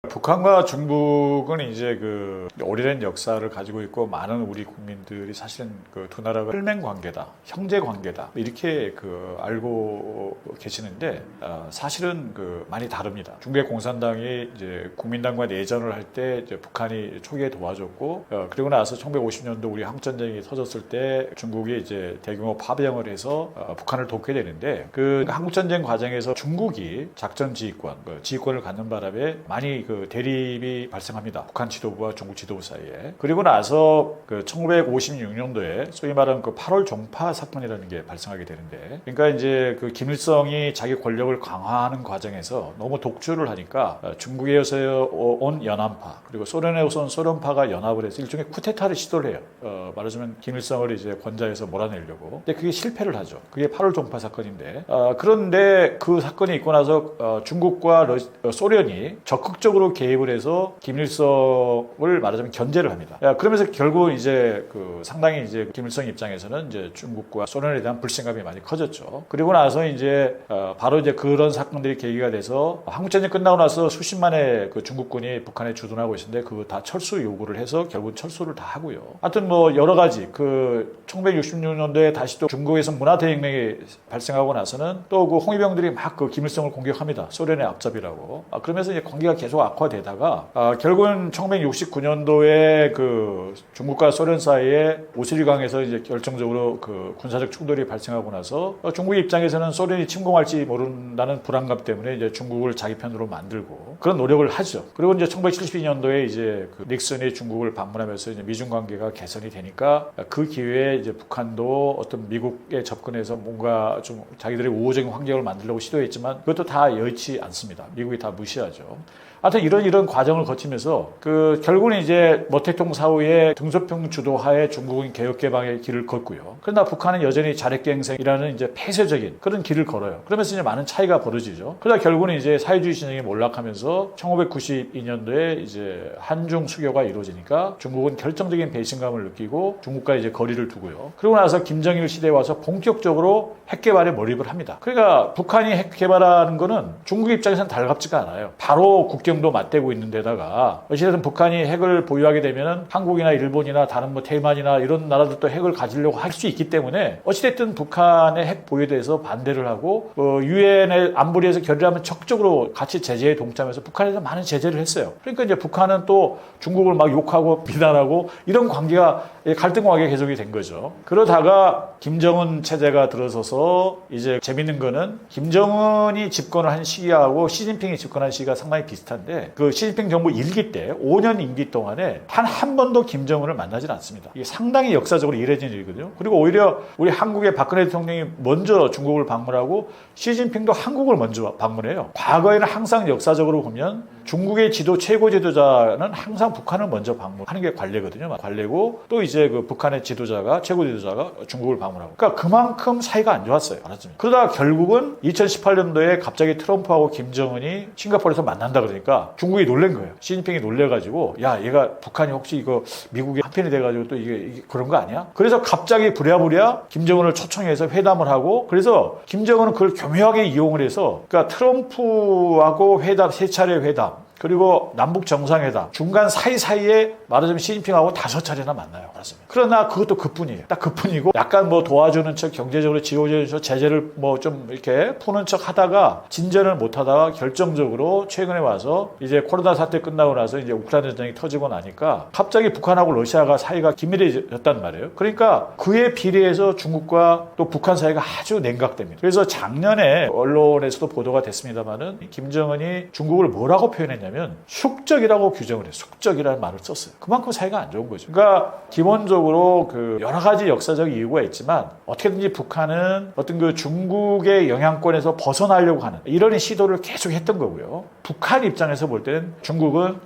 북한과 중국은 이제 그 오래된 역사를 가지고 있고 많은 우리 국민들이 사실은 그 두 나라가 혈맹 관계다, 형제 관계다 이렇게 그 알고 계시는데 사실은 그 많이 다릅니다. 중국의 공산당이 이제 국민당과 내전을 할 때 이제 북한이 초기에 도와줬고 그리고 나서 1950년도 우리 한국전쟁이 터졌을 때 중국이 이제 대규모 파병을 해서 북한을 돕게 되는데 그 한국전쟁 과정에서 중국이 작전 지휘권, 지휘권을 갖는 바람에 많이 그 대립이 발생합니다. 북한 지도부와 중국 지도부 사이에. 그리고 나서 그 1956년도에 소위 말하는 그 8월 종파 사건이라는 게 발생하게 되는데, 그러니까 이제 그 김일성이 자기 권력을 강화하는 과정에서 너무 독주를 하니까 중국에서 온 연안파 그리고 소련에서 온 소련파가 연합을 해서 일종의 쿠데타를 시도를 해요. 말하자면 김일성을 이제 권좌에서 몰아내려고. 근데 그게 실패를 하죠. 그게 8월 종파 사건인데, 그런데 그 사건이 있고 나서 중국과 소련이 적극적으로 개입을 해서 김일성을 말하자면 견제를 합니다. 그러면서 결국 이제 그 상당히 이제 김일성 입장에서는 이제 중국과 소련에 대한 불신감이 많이 커졌죠. 그리고 나서 이제 바로 이제 그런 사건들이 계기가 돼서 한국전쟁 끝나고 나서 수십만의 그 중국군이 북한에 주둔하고 있는데 그거 다 철수 요구를 해서 결국 철수를 다 하고요. 하여튼 뭐 여러 가지 그 1966년도에 다시 또 중국에서 문화대혁명이 발생하고 나서는 또 그 홍위병들이 막 그 김일성을 공격합니다. 소련의 앞잡이라고. 그러면서 이제 관계가 계속 악화되다가 결국은 1969년도에 그 중국과 소련 사이에 오스리강에서 이제 결정적으로 그 군사적 충돌이 발생하고 나서 중국 입장에서는 소련이 침공할지 모른다는 불안감 때문에 이제 중국을 자기 편으로 만들고 그런 노력을 하죠. 그리고 이제 1972년도에 이제 그 닉슨이 중국을 방문하면서 이제 미중 관계가 개선이 되니까 그 기회에 이제 북한도 어떤 미국에 접근해서 뭔가 좀 자기들의 우호적인 환경을 만들려고 시도했지만 그것도 다 여의치 않습니다. 미국이 다 무시하죠. 하여튼 이런 과정을 거치면서 그 결국은 이제 모택동 사후에 등소평 주도하에 중국은 개혁 개방의 길을 걷고요. 그러나 북한은 여전히 자력갱생이라는 이제 폐쇄적인 그런 길을 걸어요. 그러면서 이제 많은 차이가 벌어지죠. 그러다 결국은 이제 사회주의 진영이 몰락하면서 1992년도에 이제 한중 수교가 이루어지니까 중국은 결정적인 배신감을 느끼고 중국과 이제 거리를 두고요. 그러고 나서 김정일 시대에 와서 본격적으로 핵 개발에 몰입을 합니다. 그러니까 북한이 핵 개발하는 거는 중국 입장에서는 달갑지가 않아요. 바로 국경도 맞대고 있는 데다가 어찌됐든 북한이 핵을 보유하게 되면 한국이나 일본이나 다른 뭐 대만이나 이런 나라들도 핵을 가지려고 할 수 있기 때문에 어찌됐든 북한의 핵 보유에 대해서 반대를 하고 유엔의 안보리에서 결의하면 적극적으로 같이 제재에 동참해서 북한에서 많은 제재를 했어요. 그러니까 이제 북한은 또 중국을 막 욕하고 비난하고 이런 관계가 갈등 관계가 계속이 된 거죠. 그러다가 김정은 체제가 들어서서 이제 재밌는 거는 김정은이 집권을 한 시기하고 시진핑이 집권한 시기가 상당히 비슷한데 그 시진핑 정부 1기 때 5년 임기 동안에 한 번도 김정은을 만나질 않습니다. 이게 상당히 역사적으로 이례적인 일이거든요. 그리고 오히려 우리 한국의 박근혜 대통령이 먼저 중국을 방문하고 시진핑도 한국을 먼저 방문해요. 과거에는 항상 역사적으로 보면 중국의 최고 지도자는 항상 북한을 먼저 방문하는 게 관례거든요. 관례고 또 이제 그 북한의 최고 지도자가 중국을 방문하고. 그러니까 그만큼 사이가 안 좋았어요. 알았습니다. 그러다가 결국은 2018년도에 갑자기 트럼프하고 김정은이 싱가포르에서 만난다 그러니까 중국이 놀란 거예요. 시진핑이 놀래가지고 야 얘가 북한이 혹시 이거 미국의 한편이 돼가지고 또 이게 그런 거 아니야? 그래서 갑자기 부랴부랴 김정은을 초청해서 회담을 하고 그래서 김정은은 그걸 교묘하게 이용을 해서 그러니까 트럼프하고 회담 3차례 회담 그리고 남북 정상회담 중간 사이사이에 말하자면 시진핑하고 5차례나 만나요. 그렇습니다. 그러나 그것도 그뿐이에요. 딱 그뿐이고 약간 뭐 도와주는 척 경제적으로 지원해주는 척 제재를 뭐 좀 이렇게 푸는 척 하다가 진전을 못 하다가 결정적으로 최근에 와서 이제 코로나 사태 끝나고 나서 이제 우크라이나 전쟁이 터지고 나니까 갑자기 북한하고 러시아가 사이가 긴밀해졌단 말이에요. 그러니까 그에 비례해서 중국과 또 북한 사이가 아주 냉각됩니다. 그래서 작년에 언론에서도 보도가 됐습니다만은 김정은이 중국을 뭐라고 표현했냐면 숙적이라고 규정을 해요. 숙적이라는 말을 썼어요. 그만큼 사이가 안 좋은 거죠. 그러니까 기본적으로 그 여러 가지 역사적 이유가 있지만 어떻게든지 북한은 어떤 그 중국의 영향권에서 벗어나려고 하는 이런 시도를 계속 했던 거고요. 북한 입장에서 볼 때는 중국은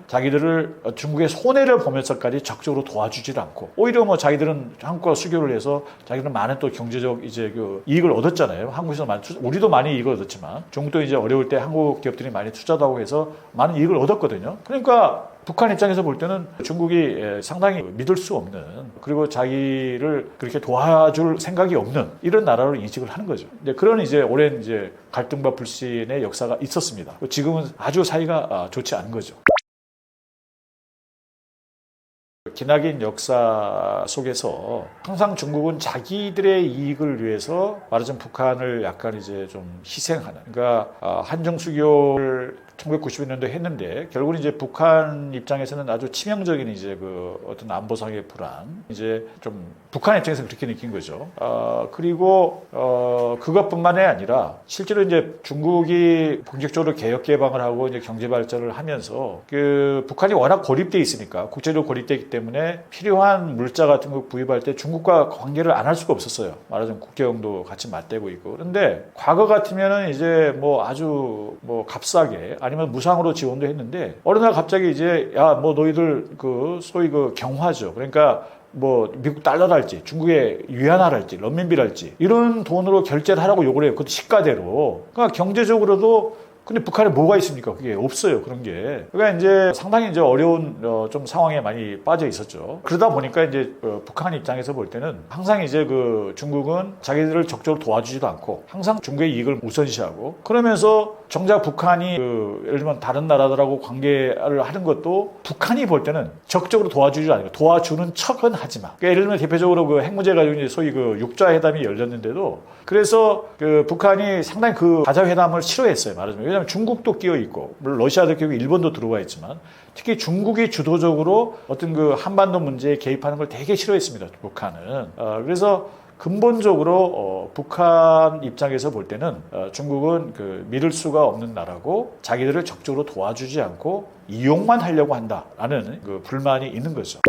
중국의 손해를 보면서까지 적극적으로 도와주질 않고 오히려 뭐 자기들은 한국과 수교를 해서 자기들은 많은 또 경제적 이제 그 이익을 얻었잖아요. 한국에서 우리도 많이 이익을 얻었지만 중국도 이제 어려울 때 한국 기업들이 많이 투자도 하고 해서 많은 이익을 얻었거든요. 그러니까 북한 입장에서 볼 때는 중국이 상당히 믿을 수 없는 그리고 자기를 그렇게 도와줄 생각이 없는 이런 나라로 인식을 하는 거죠. 그런 이제 오랜 이제 갈등과 불신의 역사가 있었습니다. 지금은 아주 사이가 좋지 않은 거죠. 기나긴 역사 속에서 항상 중국은 자기들의 이익을 위해서 말하자면 북한을 약간 이제 좀 희생하는, 그러니까 한중 수교를 1990년도에 했는데 결국은 이제 북한 입장에서는 아주 치명적인 이제 그 어떤 안보상의 불안, 이제 좀 북한 입장에서 그렇게 느낀 거죠. 그리고 그것뿐만이 아니라 실제로 이제 중국이 본격적으로 개혁 개방을 하고 이제 경제 발전을 하면서 그 북한이 워낙 고립돼 있으니까, 국제적으로 고립돼 있기 때문에 필요한 물자 같은 거 구입할 때 중국과 관계를 안 할 수가 없었어요. 말하자면 국경도 같이 맞대고 있고. 그런데 과거 같으면은 이제 뭐 아주 뭐 값싸게 아니면 무상으로 지원도 했는데 어느 날 갑자기 이제 야 뭐 너희들 그 소위 그 경화죠. 그러니까 뭐 미국 달러랄지 중국의 위안화랄지 런민비랄지 이런 돈으로 결제를 하라고 요구를 해요. 그것도 시가대로. 그러니까 경제적으로도. 근데 북한에 뭐가 있습니까? 그게 없어요. 그런 게. 그러니까 이제 상당히 이제 어려운 좀 상황에 많이 빠져 있었죠. 그러다 보니까 이제 북한 입장에서 볼 때는 항상 이제 그 중국은 자기들을 적극적으로 도와주지도 않고 항상 중국의 이익을 우선시하고, 그러면서 정작 북한이 예를 들면 다른 나라들하고 관계를 하는 것도 북한이 볼 때는 적극적으로 도와주지 않고 도와주는 척은 하지만, 그러니까 예를 들면 대표적으로 그 핵 문제 가지고 이제 소위 그 육자 회담이 열렸는데도 그래서 그 북한이 상당히 그 가자 회담을 싫어했어요. 말하자면. 왜냐하면 중국도 끼어 있고 물론 러시아도 끼어 있고 일본도 들어와 있지만 특히 중국이 주도적으로 어떤 그 한반도 문제에 개입하는 걸 되게 싫어했습니다. 북한은. 그래서 근본적으로 북한 입장에서 볼 때는 중국은 그 믿을 수가 없는 나라고 자기들을 적극적으로 도와주지 않고 이용만 하려고 한다라는 그 불만이 있는 거죠.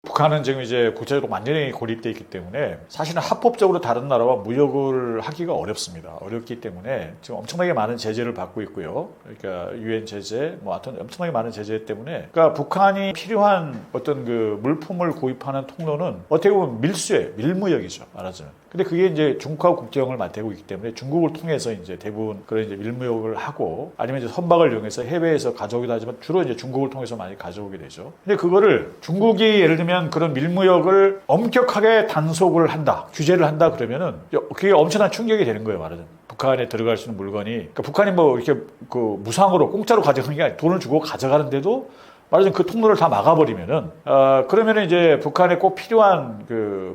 북한은 지금 이제 국제적으로 완전히 고립되어 있기 때문에 사실은 합법적으로 다른 나라와 무역을 하기가 어렵습니다. 어렵기 때문에 지금 엄청나게 많은 제재를 받고 있고요. 그러니까 유엔 제재, 뭐 하여튼 엄청나게 많은 제재 때문에, 그러니까 북한이 필요한 어떤 그 물품을 구입하는 통로는 어떻게 보면 밀수예요. 밀무역이죠. 말하자면. 근데 그게 이제 중국하고 국경을 맞대고 있기 때문에 중국을 통해서 이제 대부분 그런 이제 밀무역을 하고 아니면 이제 선박을 이용해서 해외에서 가져오기도 하지만 주로 이제 중국을 통해서 많이 가져오게 되죠. 근데 그거를 중국이 예를 들면 그런 밀무역을 엄격하게 단속을 한다, 규제를 한다 그러면은 그게 엄청난 충격이 되는 거예요. 말하자면. 북한에 들어갈 수 있는 물건이, 그러니까 북한이 뭐 이렇게 그 무상으로 공짜로 가져가는 게 아니라 돈을 주고 가져가는데도 말하자면 그 통로를 다 막아버리면은, 그러면은 이제 북한에 꼭 필요한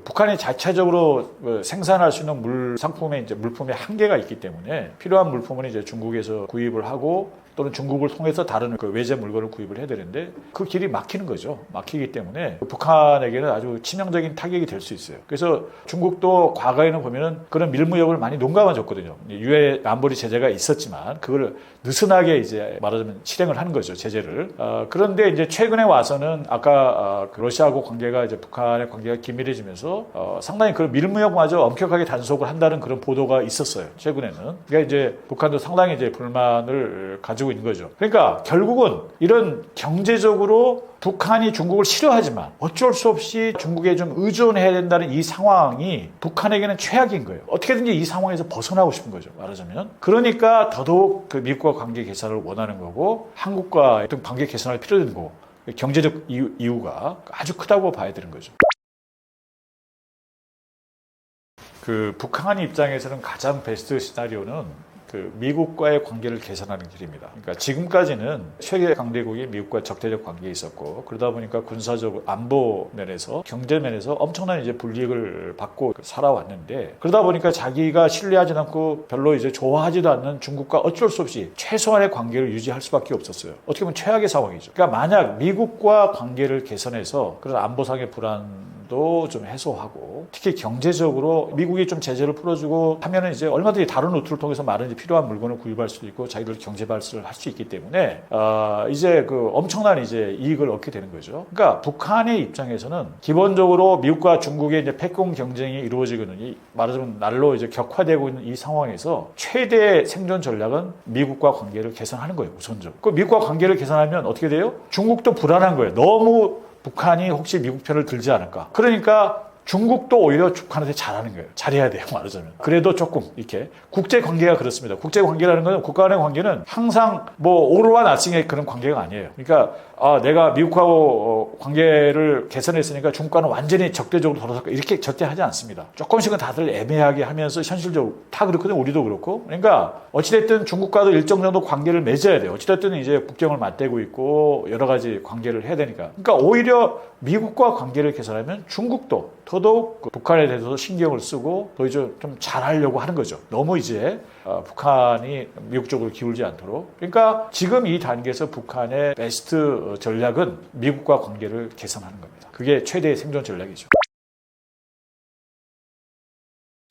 북한이 자체적으로 생산할 수 있는 상품의 이제 물품의 한계가 있기 때문에 필요한 물품은 이제 중국에서 구입을 하고 또는 중국을 통해서 다른 그 외제 물건을 구입을 해야 되는데 그 길이 막히는 거죠. 막히기 때문에 북한에게는 아주 치명적인 타격이 될 수 있어요. 그래서 중국도 과거에는 보면은 그런 밀무역을 많이 농감아줬거든요. 유엔 안보리 제재가 있었지만 그걸 느슨하게 이제 말하자면 실행을 하는 거죠. 제재를. 그런데 이제 최근에 와서는 아까 그 러시아하고 관계가 이제 북한의 관계가 긴밀해지면서 상당히 그 밀무역마저 엄격하게 단속을 한다는 그런 보도가 있었어요. 최근에는. 그러니까 이제 북한도 상당히 이제 불만을 가지고 있는 거죠. 그러니까 결국은 이런 경제적으로 북한이 중국을 싫어하지만 어쩔 수 없이 중국에 좀 의존해야 된다는 이 상황이 북한에게는 최악인 거예요. 어떻게든지 이 상황에서 벗어나고 싶은 거죠. 말하자면. 그러니까 더더욱 그 미국과 관계 개선을 원하는 거고 한국과 어떤 관계 개선할 필요가 있는 거고 경제적 이유가 아주 크다고 봐야 되는 거죠. 그 북한 입장에서는 가장 베스트 시나리오는 그 미국과의 관계를 개선하는 길입니다. 그러니까 지금까지는 최대 강대국이 미국과 적대적 관계에 있었고 그러다 보니까 군사적 안보 면에서 경제 면에서 엄청난 이제 불이익을 받고 살아왔는데 그러다 보니까 자기가 신뢰하지 않고 별로 이제 좋아하지도 않는 중국과 어쩔 수 없이 최소한의 관계를 유지할 수밖에 없었어요. 어떻게 보면 최악의 상황이죠. 그러니까 만약 미국과 관계를 개선해서 그런 안보상의 불안도 좀 해소하고 특히 경제적으로 미국이 좀 제재를 풀어주고 하면은 이제 얼마든지 다른 루트를 통해서 많은 필요한 물건을 구입할 수도 있고 자기들 경제 발전을 할 수 있기 때문에 이제 그 엄청난 이제 이익을 얻게 되는 거죠. 그러니까 북한의 입장에서는 기본적으로 미국과 중국의 이제 패권 경쟁이 이루어지거든요. 말하자면 날로 이제 격화되고 있는 이 상황에서 최대 생존 전략은 미국과 관계를 개선하는 거예요. 우선적으로. 그 미국과 관계를 개선하면 어떻게 돼요? 중국도 불안한 거예요. 너무 북한이 혹시 미국 편을 들지 않을까. 그러니까 중국도 오히려 북한한테 잘하는 거예요. 잘해야 돼요, 말하자면. 그래도 조금 이렇게 국제 관계가 그렇습니다. 국제 관계라는 건 국가 간의 관계는 항상 뭐 오르와 나승의 그런 관계가 아니에요. 그러니까 내가 미국하고 관계를 개선했으니까 중국과는 완전히 적대적으로 돌아섰고 이렇게 절대 하지 않습니다. 조금씩은 다들 애매하게 하면서 현실적으로 다 그렇거든요. 우리도 그렇고. 그러니까 어찌됐든 중국과도 일정 정도 관계를 맺어야 돼요. 어찌됐든 이제 국경을 맞대고 있고 여러 가지 관계를 해야 되니까. 그러니까 오히려 미국과 관계를 개선하면 중국도 더더욱 북한에 대해서 신경을 쓰고 더 이제 좀 잘하려고 하는 거죠. 너무 이제 북한이 미국 쪽으로 기울지 않도록. 그러니까 지금 이 단계에서 북한의 베스트 전략은 미국과 관계를 개선하는 겁니다. 그게 최대의 생존 전략이죠.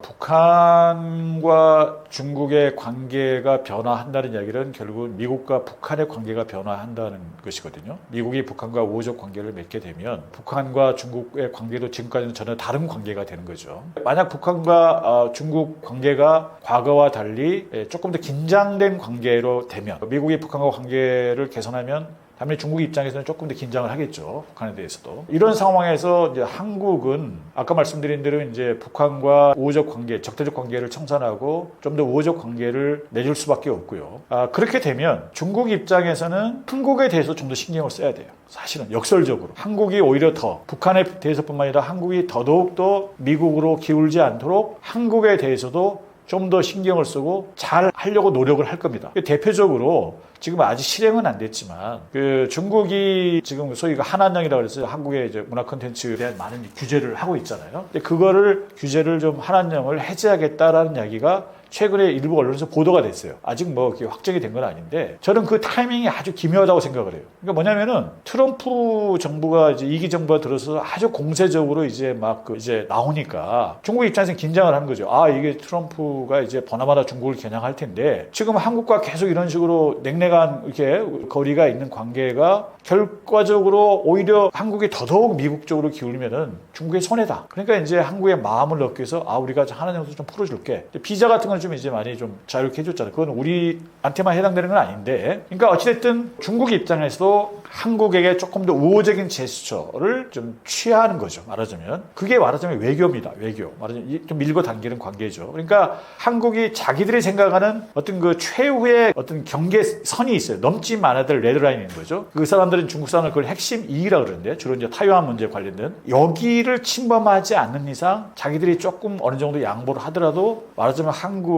북한과 중국의 관계가 변화한다는 이야기는 결국은 미국과 북한의 관계가 변화한다는 것이거든요. 미국이 북한과 우호적 관계를 맺게 되면 북한과 중국의 관계도 지금까지는 전혀 다른 관계가 되는 거죠. 만약 북한과 중국 관계가 과거와 달리 조금 더 긴장된 관계로 되면 미국이 북한과 관계를 개선하면 당연히 중국 입장에서는 조금 더 긴장을 하겠죠. 북한에 대해서도. 이런 상황에서 이제 한국은 아까 말씀드린 대로 이제 북한과 우호적 관계, 적대적 관계를 청산하고 좀 더 우호적 관계를 내줄 수밖에 없고요. 그렇게 되면 중국 입장에서는 한국에 대해서 좀 더 신경을 써야 돼요. 사실은 역설적으로. 한국이 오히려 더 북한에 대해서뿐만 아니라 한국이 더더욱 미국으로 기울지 않도록 한국에 대해서도 좀 더 신경을 쓰고 잘 하려고 노력을 할 겁니다. 대표적으로 지금 아직 실행은 안 됐지만 중국이 지금 소위 한한령이라고 그래서 한국의 이제 문화 콘텐츠에 대한 많은 규제를 하고 있잖아요. 근데 그거를 규제를 좀 한한령을 해제하겠다라는 이야기가 최근에 일부 언론에서 보도가 됐어요. 아직 뭐 확정이 된 건 아닌데 저는 그 타이밍이 아주 기묘하다고 생각을 해요. 그러니까 뭐냐면은 트럼프 정부가 이제 2기 정부가 들어서 아주 공세적으로 이제 막 이제 나오니까 중국 입장에서는 긴장을 하는 거죠. 이게 트럼프가 이제 버나마나 중국을 겨냥할 텐데 지금 한국과 계속 이런 식으로 냉랭한 이렇게 거리가 있는 관계가 결과적으로 오히려 한국이 더더욱 미국 쪽으로 기울면은 중국의 손해다. 그러니까 이제 한국의 마음을 얻기 위해서 우리가 한한령도 좀 풀어줄게. 비자 같은 건 좀 이제 많이 좀 자유롭게 해줬잖아요. 그건 우리한테만 해당되는 건 아닌데. 그러니까 어찌됐든 중국 입장에서도 한국에게 조금 더 우호적인 제스처를 좀 취하는 거죠. 말하자면. 그게 말하자면 외교입니다. 외교. 말하자면 좀 밀고 당기는 관계죠. 그러니까 한국이 자기들이 생각하는 어떤 그 최후의 어떤 경계선이 있어요. 넘지 말아야 될 레드라인인 거죠. 그 사람들은 중국 사람을 그걸 핵심 이의라고 그러는데 주로 이제 타이완 문제에 관련된 여기를 침범하지 않는 이상 자기들이 조금 어느 정도 양보를 하더라도 말하자면 한국과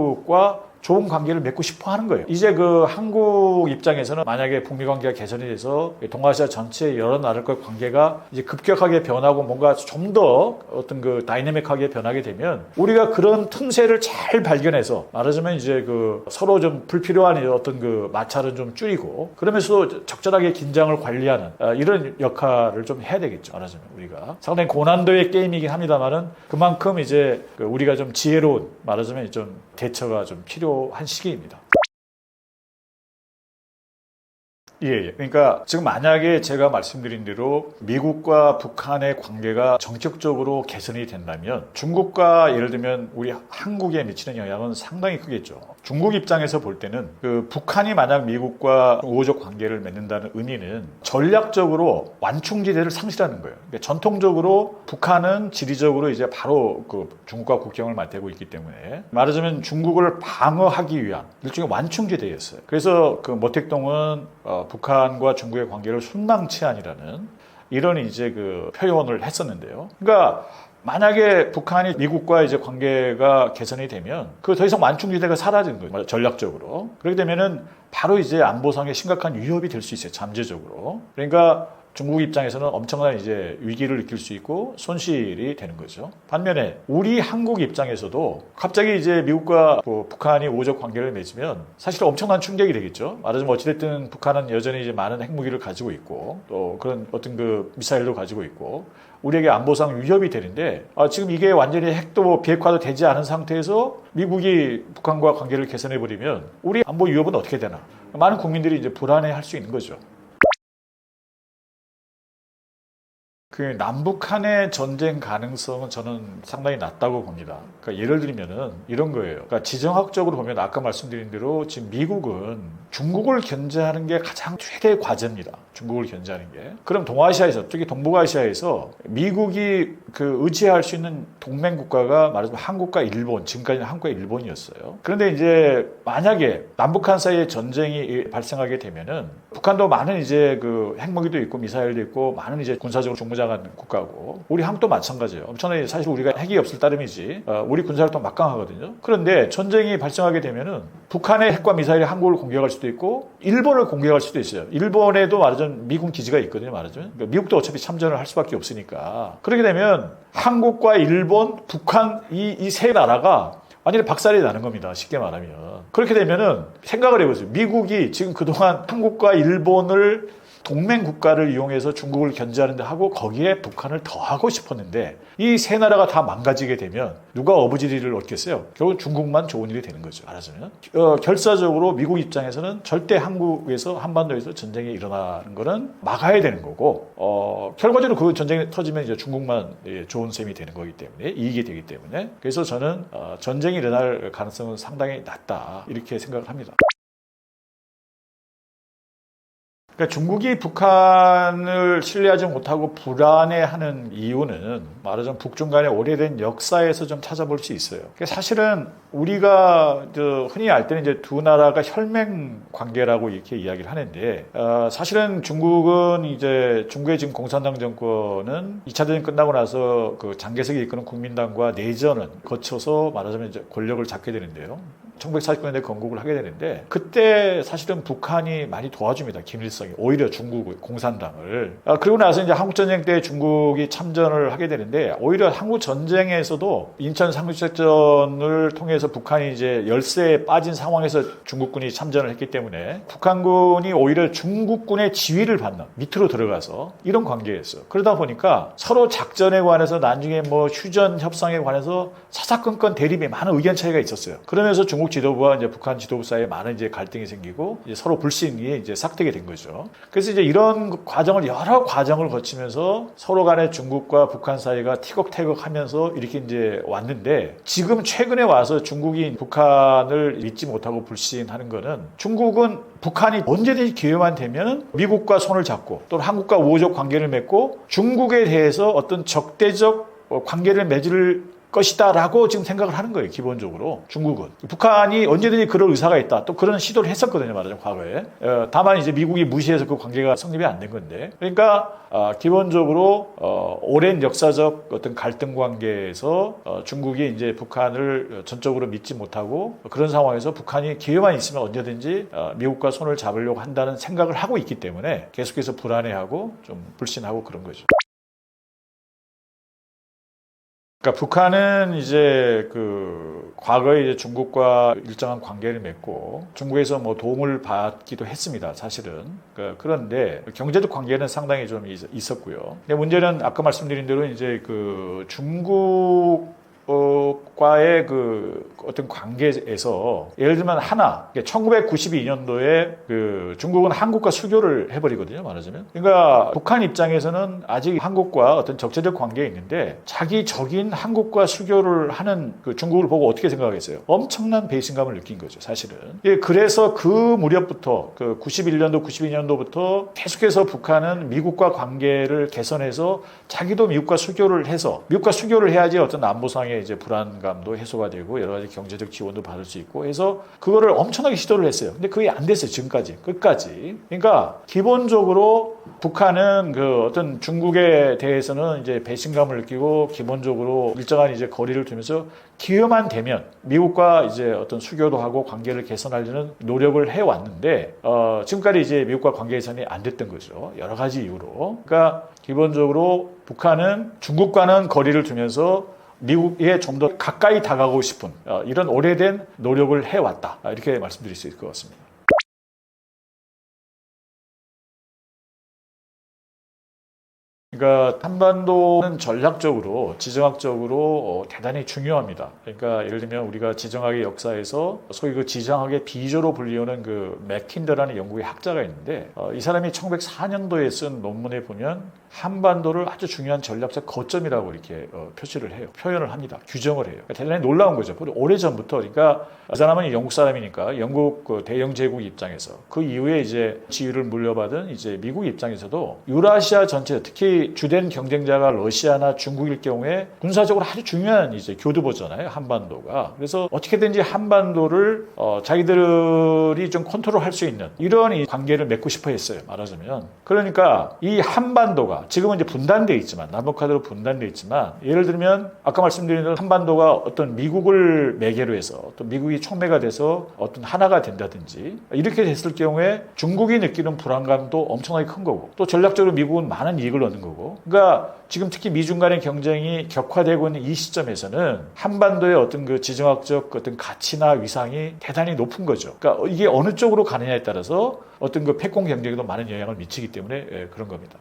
좋은 관계를 맺고 싶어 하는 거예요. 이제 한국 입장에서는 만약에 북미 관계가 개선이 돼서 동아시아 전체 여러 나라과의 관계가 이제 급격하게 변하고 뭔가 좀 더 어떤 다이내믹하게 변하게 되면 우리가 그런 틈새를 잘 발견해서 말하자면 이제 서로 좀 불필요한 어떤 마찰은 좀 줄이고 그러면서도 적절하게 긴장을 관리하는 이런 역할을 좀 해야 되겠죠. 말하자면 우리가 상당히 고난도의 게임이긴 합니다만은 그만큼 이제 우리가 좀 지혜로운 말하자면 좀 대처가 좀 필요한 시기입니다. 예. 그러니까 지금 만약에 제가 말씀드린 대로 미국과 북한의 관계가 정책적으로 개선이 된다면 중국과 예를 들면 우리 한국에 미치는 영향은 상당히 크겠죠. 중국 입장에서 볼 때는 북한이 만약 미국과 우호적 관계를 맺는다는 의미는 전략적으로 완충지대를 상실하는 거예요. 그러니까 전통적으로 북한은 지리적으로 이제 바로 중국과 국경을 맞대고 있기 때문에 말하자면 중국을 방어하기 위한 일종의 완충지대였어요. 그래서 모택동은 북한과 중국의 관계를 순망치안이라는 이런 이제 표현을 했었는데요. 그러니까 만약에 북한이 미국과 이제 관계가 개선이 되면 더 이상 완충지대가 사라지는 거예요. 전략적으로. 그렇게 되면은 바로 이제 안보상의 심각한 위협이 될 수 있어요. 잠재적으로. 그러니까 중국 입장에서는 엄청난 이제 위기를 느낄 수 있고 손실이 되는 거죠. 반면에 우리 한국 입장에서도 갑자기 이제 미국과 북한이 우호적 관계를 맺으면 사실 엄청난 충격이 되겠죠. 말하자면 어찌됐든 북한은 여전히 이제 많은 핵무기를 가지고 있고 또 그런 어떤 미사일도 가지고 있고 우리에게 안보상 위협이 되는데 지금 이게 완전히 핵도 비핵화도 되지 않은 상태에서 미국이 북한과 관계를 개선해버리면 우리 안보 위협은 어떻게 되나. 많은 국민들이 이제 불안해할 수 있는 거죠. 남북한의 전쟁 가능성은 저는 상당히 낮다고 봅니다. 그러니까 예를 들면은 이런 거예요. 그러니까 지정학적으로 보면 아까 말씀드린 대로 지금 미국은 중국을 견제하는 게 가장 최대의 과제입니다. 중국을 견제하는 게. 그럼 동아시아에서, 특히 동북아시아에서 미국이 의지할 수 있는 동맹 국가가 말하자면 한국과 일본, 지금까지는 한국과 일본이었어요. 그런데 이제 만약에 남북한 사이에 전쟁이 발생하게 되면은 북한도 많은 이제 핵무기도 있고 미사일도 있고 많은 이제 군사적으로 중무장한 국가고 우리 한국도 마찬가지예요. 엄청나게 사실 우리가 핵이 없을 따름이지 우리 군사활동 막강하거든요. 그런데 전쟁이 발생하게 되면은 북한의 핵과 미사일이 한국을 공격할 수도 있고 일본을 공격할 수도 있어요. 일본에도 말하자면 미군 기지가 있거든요. 말하자면 그러니까 미국도 어차피 참전을 할 수밖에 없으니까 그렇게 되면 한국과 일본, 북한 이 세 나라가 완전히 박살이 나는 겁니다. 쉽게 말하면. 그렇게 되면은 생각을 해보세요. 미국이 지금 그동안 한국과 일본을 동맹 국가를 이용해서 중국을 견제하는 데 하고 거기에 북한을 더 하고 싶었는데 이 세 나라가 다 망가지게 되면 누가 어부지리를 얻겠어요? 결국 중국만 좋은 일이 되는 거죠. 말하자면 결사적으로 미국 입장에서는 절대 한국에서 한반도에서 전쟁이 일어나는 거는 막아야 되는 거고 결과적으로 그 전쟁이 터지면 이제 중국만 좋은 셈이 되는 거기 때문에 이익이 되기 때문에 그래서 저는 전쟁이 일어날 가능성은 상당히 낮다 이렇게 생각을 합니다. 그러니까 중국이 북한을 신뢰하지 못하고 불안해하는 이유는 말하자면 북중 간의 오래된 역사에서 좀 찾아볼 수 있어요. 그러니까 사실은 우리가 흔히 알 때는 이제 두 나라가 혈맹 관계라고 이렇게 이야기를 하는데 사실은 중국은 이제 중국의 지금 공산당 정권은 2차 대전 끝나고 나서 장개석이 이끄는 국민당과 내전을 거쳐서 말하자면 이제 권력을 잡게 되는데요. 1949년에 건국을 하게 되는데 그때 사실은 북한이 많이 도와줍니다. 김일성이 오히려 중국 공산당을 그리고 나서 이제 한국전쟁 때 중국이 참전을 하게 되는데 오히려 한국전쟁에서도 인천 상륙작전을 통해서 북한이 이제 열세에 빠진 상황에서 중국군이 참전을 했기 때문에 북한군이 오히려 중국군의 지휘를 받는 밑으로 들어가서 이런 관계였어요. 그러다 보니까 서로 작전에 관해서 나중에 뭐 휴전 협상에 관해서 사사건건 대립이 많은 의견 차이가 있었어요. 그러면서 중국 지도부와 이제 북한 지도부 사이에 많은 이제 갈등이 생기고 이제 서로 불신이 이제 삭되게 된 거죠. 그래서 이제 이런 과정을 여러 과정을 거치면서 서로 간에 중국과 북한 사이가 티격태격하면서 이렇게 이제 왔는데 지금 최근에 와서 중국이 북한을 믿지 못하고 불신하는 거는 중국은 북한이 언제든지 기회만 되면 미국과 손을 잡고 또는 한국과 우호적 관계를 맺고 중국에 대해서 어떤 적대적 관계를 맺을 것이다라고 지금 생각을 하는 거예요. 기본적으로 중국은 북한이 언제든지 그럴 의사가 있다. 또 그런 시도를 했었거든요. 말하자면 과거에. 다만 이제 미국이 무시해서 그 관계가 성립이 안 된 건데. 그러니까 기본적으로 오랜 역사적 어떤 갈등 관계에서 중국이 이제 북한을 전적으로 믿지 못하고 그런 상황에서 북한이 기회만 있으면 언제든지 미국과 손을 잡으려고 한다는 생각을 하고 있기 때문에 계속해서 불안해하고 좀 불신하고 그런 거죠. 그러니까 북한은 이제 과거에 이제 중국과 일정한 관계를 맺고 중국에서 뭐 도움을 받기도 했습니다. 사실은. 그런데 경제적 관계는 상당히 좀 있었고요. 근데 문제는 아까 말씀드린 대로 이제 중국 과의 어떤 관계에서 예를 들면 1992년도에 중국은 한국과 수교를 해버리거든요. 말하자면. 그러니까 북한 입장에서는 아직 한국과 어떤 적재적 관계에 있는데 자기 적인 한국과 수교를 하는 중국을 보고 어떻게 생각했어요? 엄청난 배신감을 느낀 거죠. 사실은. 그래서 그 무렵부터 91년도, 92년도부터 계속해서 북한은 미국과 관계를 개선해서 자기도 미국과 수교를 해서 미국과 수교를 해야지 어떤 안보상의 이제 불안감도 해소가 되고 여러 가지 경제적 지원도 받을 수 있고 해서 그거를 엄청나게 시도를 했어요. 근데 그게 안 됐어요. 지금까지. 끝까지. 그러니까 기본적으로 북한은 어떤 중국에 대해서는 이제 배신감을 느끼고 기본적으로 일정한 이제 거리를 두면서 기회만 되면 미국과 이제 어떤 수교도 하고 관계를 개선하려는 노력을 해왔는데 지금까지 이제 미국과 관계 개선이 안 됐던 거죠. 여러 가지 이유로. 그러니까 기본적으로 북한은 중국과는 거리를 두면서 미국에 좀 더 가까이 다가가고 싶은 이런 오래된 노력을 해왔다. 이렇게 말씀드릴 수 있을 것 같습니다. 그러니까 한반도는 전략적으로, 지정학적으로 대단히 중요합니다. 그러니까 예를 들면 우리가 지정학의 역사에서 소위 그 지정학의 비조로 불리우는 그 맥킨더라는 영국의 학자가 있는데 이 사람이 1904년도에 쓴 논문에 보면 한반도를 아주 중요한 전략적 거점이라고 이렇게 표시를 해요. 표현을 합니다. 규정을 해요. 그러니까 대단히 놀라운 거죠. 오래전부터. 그러니까 이 사람은 영국 사람이니까 영국 그 대영 제국 입장에서 그 이후에 이제 지위를 물려받은 이제 미국 입장에서도 유라시아 전체, 특히 주된 경쟁자가 러시아나 중국일 경우에 군사적으로 아주 중요한 이제 교두보잖아요. 한반도가. 그래서 어떻게든지 한반도를 자기들이 좀 컨트롤할 수 있는 이런 이 관계를 맺고 싶어 했어요. 말하자면. 그러니까 이 한반도가 지금은 이제 분단되어 있지만, 남북한으로 분단되어 있지만, 예를 들면 아까 말씀드린 대로 한반도가 어떤 미국을 매개로 해서 또 미국이 촉매가 돼서 어떤 하나가 된다든지 이렇게 됐을 경우에 중국이 느끼는 불안감도 엄청나게 큰 거고, 또 전략적으로 미국은 많은 이익을 얻는 거고. 그러니까 지금 특히 미중 간의 경쟁이 격화되고 있는 이 시점에서는 한반도의 어떤 그 지정학적 어떤 가치나 위상이 대단히 높은 거죠. 그러니까 이게 어느 쪽으로 가느냐에 따라서 어떤 그 패권 경쟁에도 많은 영향을 미치기 때문에 그런 겁니다.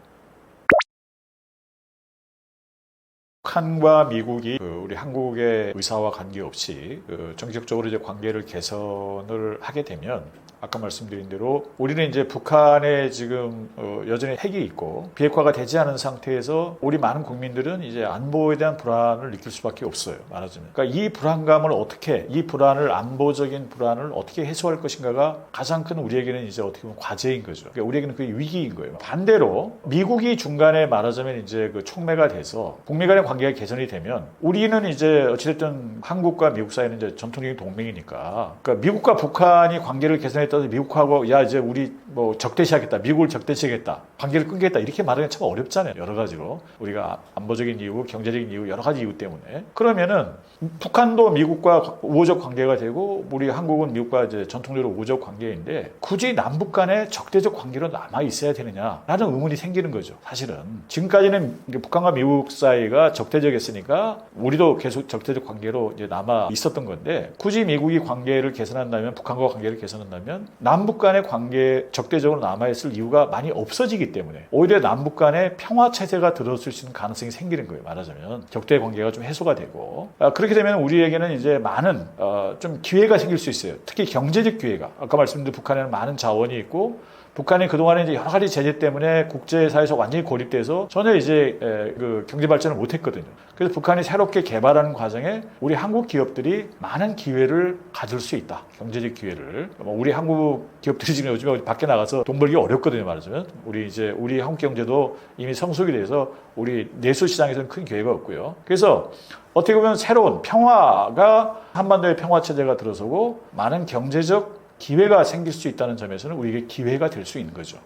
북한과 미국이 우리 한국의 의사와 관계없이 정책적으로 이제 관계를 개선을 하게 되면 아까 말씀드린 대로 우리는 이제 북한에 지금 여전히 핵이 있고 비핵화가 되지 않은 상태에서 우리 많은 국민들은 이제 안보에 대한 불안을 느낄 수밖에 없어요. 말하자면. 그러니까 이 불안감을 어떻게, 이 불안을, 안보적인 불안을 어떻게 해소할 것인가가 가장 큰 우리에게는 이제 어떻게 보면 과제인 거죠. 그러니까 우리에게는 그게 위기인 거예요. 반대로 미국이 중간에 말하자면 이제 그 촉매가 돼서 북미 간의 관계가 개선이 되면 우리는 이제 어찌됐든 한국과 미국 사이는 이제 전통적인 동맹이니까, 그러니까 미국과 북한이 관계를 개선해 따라서 미국하고 야 이제 우리 뭐 적대시하겠다, 미국을 적대시하겠다, 관계를 끊겠다 이렇게 말하기는 참 어렵잖아요. 여러 가지로 우리가 안보적인 이유, 경제적인 이유, 여러 가지 이유 때문에. 그러면은 북한도 미국과 우호적 관계가 되고 우리 한국은 미국과 이제 전통적으로 우호적 관계인데 굳이 남북 간에 적대적 관계로 남아 있어야 되느냐라는 의문이 생기는 거죠. 사실은 지금까지는 북한과 미국 사이가 적대적이었으니까 우리도 계속 적대적 관계로 이제 남아 있었던 건데, 굳이 미국이 관계를 개선한다면, 북한과 관계를 개선한다면 남북 간의 관계 적대적으로 남아있을 이유가 많이 없어지기 때문에 오히려 남북 간의 평화 체제가 들어설 수 있는 가능성이 생기는 거예요. 말하자면 적대 관계가 좀 해소가 되고, 그렇게 되면 우리에게는 이제 많은 좀 기회가 생길 수 있어요. 특히 경제적 기회가. 아까 말씀드린 북한에는 많은 자원이 있고 북한이 그동안에 이제 여러 가지 제재 때문에 국제사회에서 완전히 고립돼서 전혀 이제 그 경제 발전을 못했거든요. 그래서 북한이 새롭게 개발하는 과정에 우리 한국 기업들이 많은 기회를 가질 수 있다. 경제적 기회를. 우리 한국 기업들이 지금 요즘에 밖에 나가서 돈 벌기 어렵거든요. 말하자면 우리 한국 경제도 이미 성숙이 돼서 우리 내수 시장에서는 큰 기회가 없고요. 그래서 어떻게 보면 새로운 평화가, 한반도의 평화 체제가 들어서고 많은 경제적 기회가 생길 수 있다는 점에서는 우리에게 기회가 될 수 있는 거죠.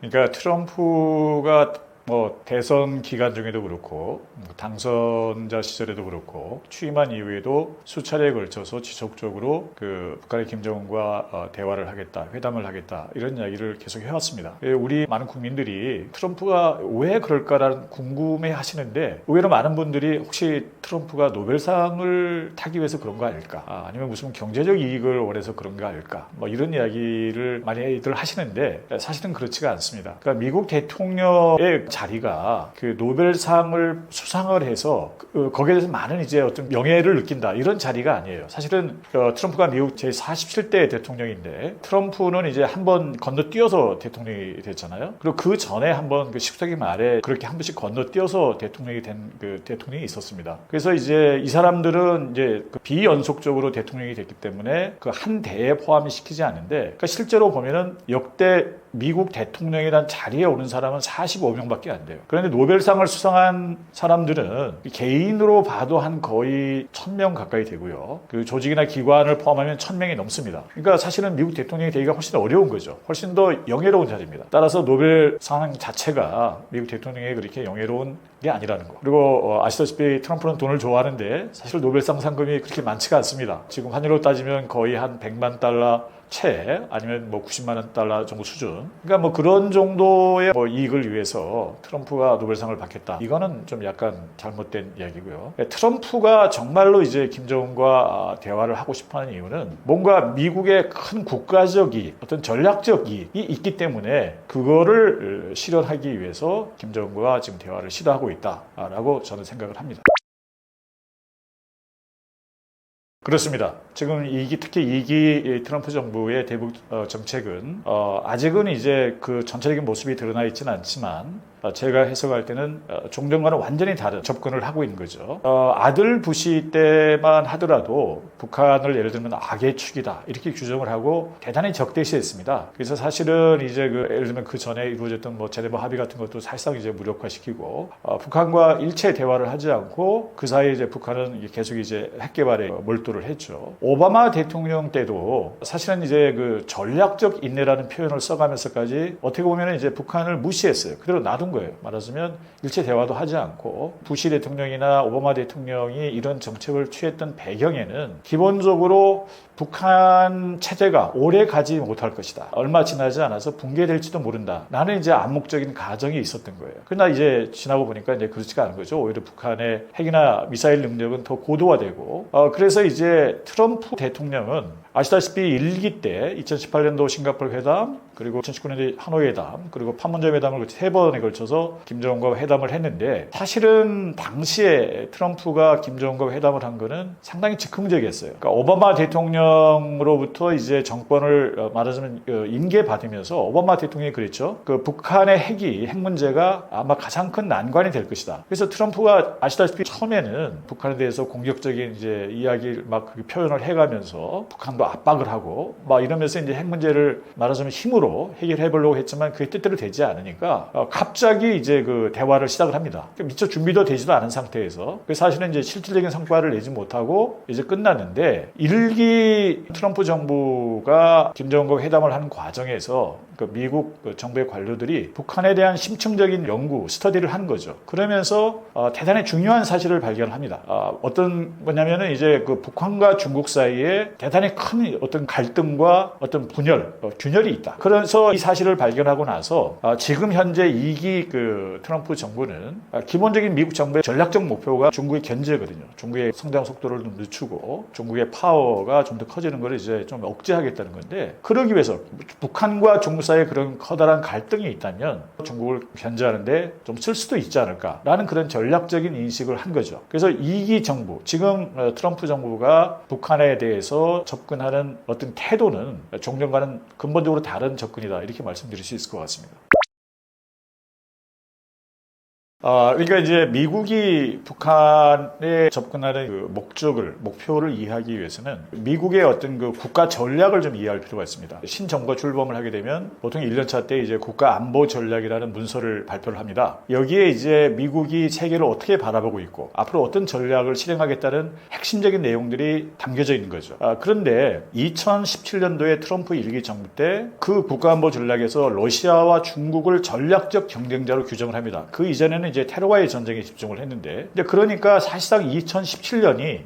그러니까 트럼프가 뭐 대선 기간 중에도 그렇고 당선자 시절에도 그렇고 취임한 이후에도 수차례에 걸쳐서 지속적으로 그 북한의 김정은과 대화를 하겠다, 회담을 하겠다 이런 이야기를 계속 해왔습니다. 우리 많은 국민들이 트럼프가 왜 그럴까라는 궁금해 하시는데, 의외로 많은 분들이 혹시 트럼프가 노벨상을 타기 위해서 그런 거 아닐까, 아니면 무슨 경제적 이익을 원해서 그런 거 아닐까, 뭐 이런 이야기를 많이들 하시는데 사실은 그렇지가 않습니다. 그러니까 미국 대통령의 자리가 그 노벨상을 수상을 해서 거기에 대해서 많은 이제 어떤 명예를 느낀다 이런 자리가 아니에요. 사실은 트럼프가 미국 제47대 대통령인데 트럼프는 이제 한번 건너뛰어서 대통령이 됐잖아요. 그리고 그 전에 한번 그 19세기 말에 그렇게 한 번씩 건너뛰어서 대통령이 된 그 대통령이 있었습니다. 그래서 이제 이 사람들은 이제 그 비연속적으로 대통령이 됐기 때문에 그 한 대에 포함이 시키지 않는데, 그러니까 실제로 보면은 역대 미국 대통령이란 자리에 오른 사람은 45명밖에 안 돼요. 그런데 노벨상을 수상한 사람들은 개인으로 봐도 한 거의 1000명 가까이 되고요. 그 조직이나 기관을 포함하면 1000명이 넘습니다. 그러니까 사실은 미국 대통령이 되기가 훨씬 어려운 거죠. 훨씬 더 영예로운 자리입니다. 따라서 노벨상 자체가 미국 대통령의 그렇게 영예로운 게 아니라는 거. 그리고 아시다시피 트럼프는 돈을 좋아하는데 사실 노벨상 상금이 그렇게 많지가 않습니다. 지금 환율로 따지면 거의 한 100만 달러 채 아니면 뭐 90만 원 달러 정도 수준. 그러니까 뭐 그런 정도의 뭐 이익을 위해서 트럼프가 노벨상을 받겠다. 이거는 좀 약간 잘못된 이야기고요. 트럼프가 정말로 이제 김정은과 대화를 하고 싶어하는 이유는 뭔가 미국의 큰 국가적 이익, 어떤 전략적 이익이 있기 때문에 그거를 실현하기 위해서 김정은과 지금 대화를 시도하고 있다라고 저는 생각을 합니다. 그렇습니다. 지금 특히 2기 트럼프 정부의 대북 정책은 아직은 이제 그 전체적인 모습이 드러나 있지는 않지만 제가 해석할 때는 종전과는 완전히 다른 접근을 하고 있는 거죠. 아들 부시 때만 하더라도 북한을 예를 들면 악의 축이다 이렇게 규정을 하고 대단히 적대시했습니다. 그래서 사실은 이제 예를 들면 그 전에 이루어졌던 뭐 제네바 합의 같은 것도 사실상 이제 무력화시키고 북한과 일체 대화를 하지 않고 그 사이에 이제 북한은 계속 이제 핵 개발에 몰두를 했죠. 오바마 대통령 때도 사실은 이제 그 전략적 인내라는 표현을 써가면서까지 어떻게 보면 이제 북한을 무시했어요. 그대로 놔둔 거예요. 말하자면 일체 대화도 하지 않고 부시 대통령이나 오바마 대통령이 이런 정책을 취했던 배경에는 기본적으로 북한 체제가 오래 가지 못할 것이다. 얼마 지나지 않아서 붕괴될지도 모른다. 라는 이제 암묵적인 가정이 있었던 거예요. 그러나 이제 지나고 보니까 이제 그렇지가 않은 거죠. 오히려 북한의 핵이나 미사일 능력은 더 고도화되고, 그래서 이제 트럼프 대통령은 아시다시피 1기 때 2018년도 싱가포르 회담, 그리고 2019년도 하노이 회담, 그리고 판문점 회담을 3번에 걸쳐서 김정은과 회담을 했는데 사실은 당시에 트럼프가 김정은과 회담을 한 거는 상당히 즉흥적이었어요. 그러니까 오바마 대통령으로부터 이제 정권을 말하자면 인계받으면서 오바마 대통령이 그랬죠. 그 북한의 핵 문제가 아마 가장 큰 난관이 될 것이다. 그래서 트럼프가 아시다시피 처음에는 북한에 대해서 공격적인 이제 이야기를 막 표현을 해가면서 북한도 압박을 하고 막 이러면서 이제 핵 문제를 말하자면 힘으로 해결해 보려고 했지만 그게 뜻대로 되지 않으니까 갑자기 이제 그 대화를 시작을 합니다. 미처 준비도 되지도 않은 상태에서 사실은 이제 실질적인 성과를 내지 못하고 이제 끝났는데 1기 트럼프 정부가 김정은과 회담을 하는 과정에서 미국 정부의 관료들이 북한에 대한 심층적인 연구, 스터디를 하는 거죠. 그러면서 대단히 중요한 사실을 발견합니다. 어떤 뭐냐면은 이제 그 북한과 중국 사이에 대단히 큰 어떤 갈등과 어떤 분열, 균열이 있다. 그래서 이 사실을 발견하고 나서 지금 현재 2기 그 트럼프 정부는 기본적인 미국 정부의 전략적 목표가 중국의 견제거든요. 중국의 성장 속도를 좀 늦추고 중국의 파워가 좀 더 커지는 걸 이제 좀 억제하겠다는 건데 그러기 위해서 북한과 중국 사이에 그런 커다란 갈등이 있다면 중국을 견제하는데 좀 쓸 수도 있지 않을까라는 그런 전략적인 인식을 한 거죠. 그래서 2기 정부, 지금 트럼프 정부가 북한에 대해서 접근하는 어떤 태도는 종전과는 근본적으로 다른 접근이다 이렇게 말씀드릴 수 있을 것 같습니다. 그러니까 이제 미국이 북한에 접근하는 그 목표를 이해하기 위해서는 미국의 어떤 그 국가 전략을 좀 이해할 필요가 있습니다. 신정부가 출범을 하게 되면 보통 1년차 때 이제 국가 안보 전략이라는 문서를 발표를 합니다. 여기에 이제 미국이 세계를 어떻게 바라보고 있고 앞으로 어떤 전략을 실행하겠다는 핵심적인 내용들이 담겨져 있는 거죠. 그런데 2017년도에 트럼프 1기 정부 때 그 국가 안보 전략에서 러시아와 중국을 전략적 경쟁자로 규정을 합니다. 그 이전에는 이제 테러와의 전쟁에 집중을 했는데, 그러니까 사실상 2017년이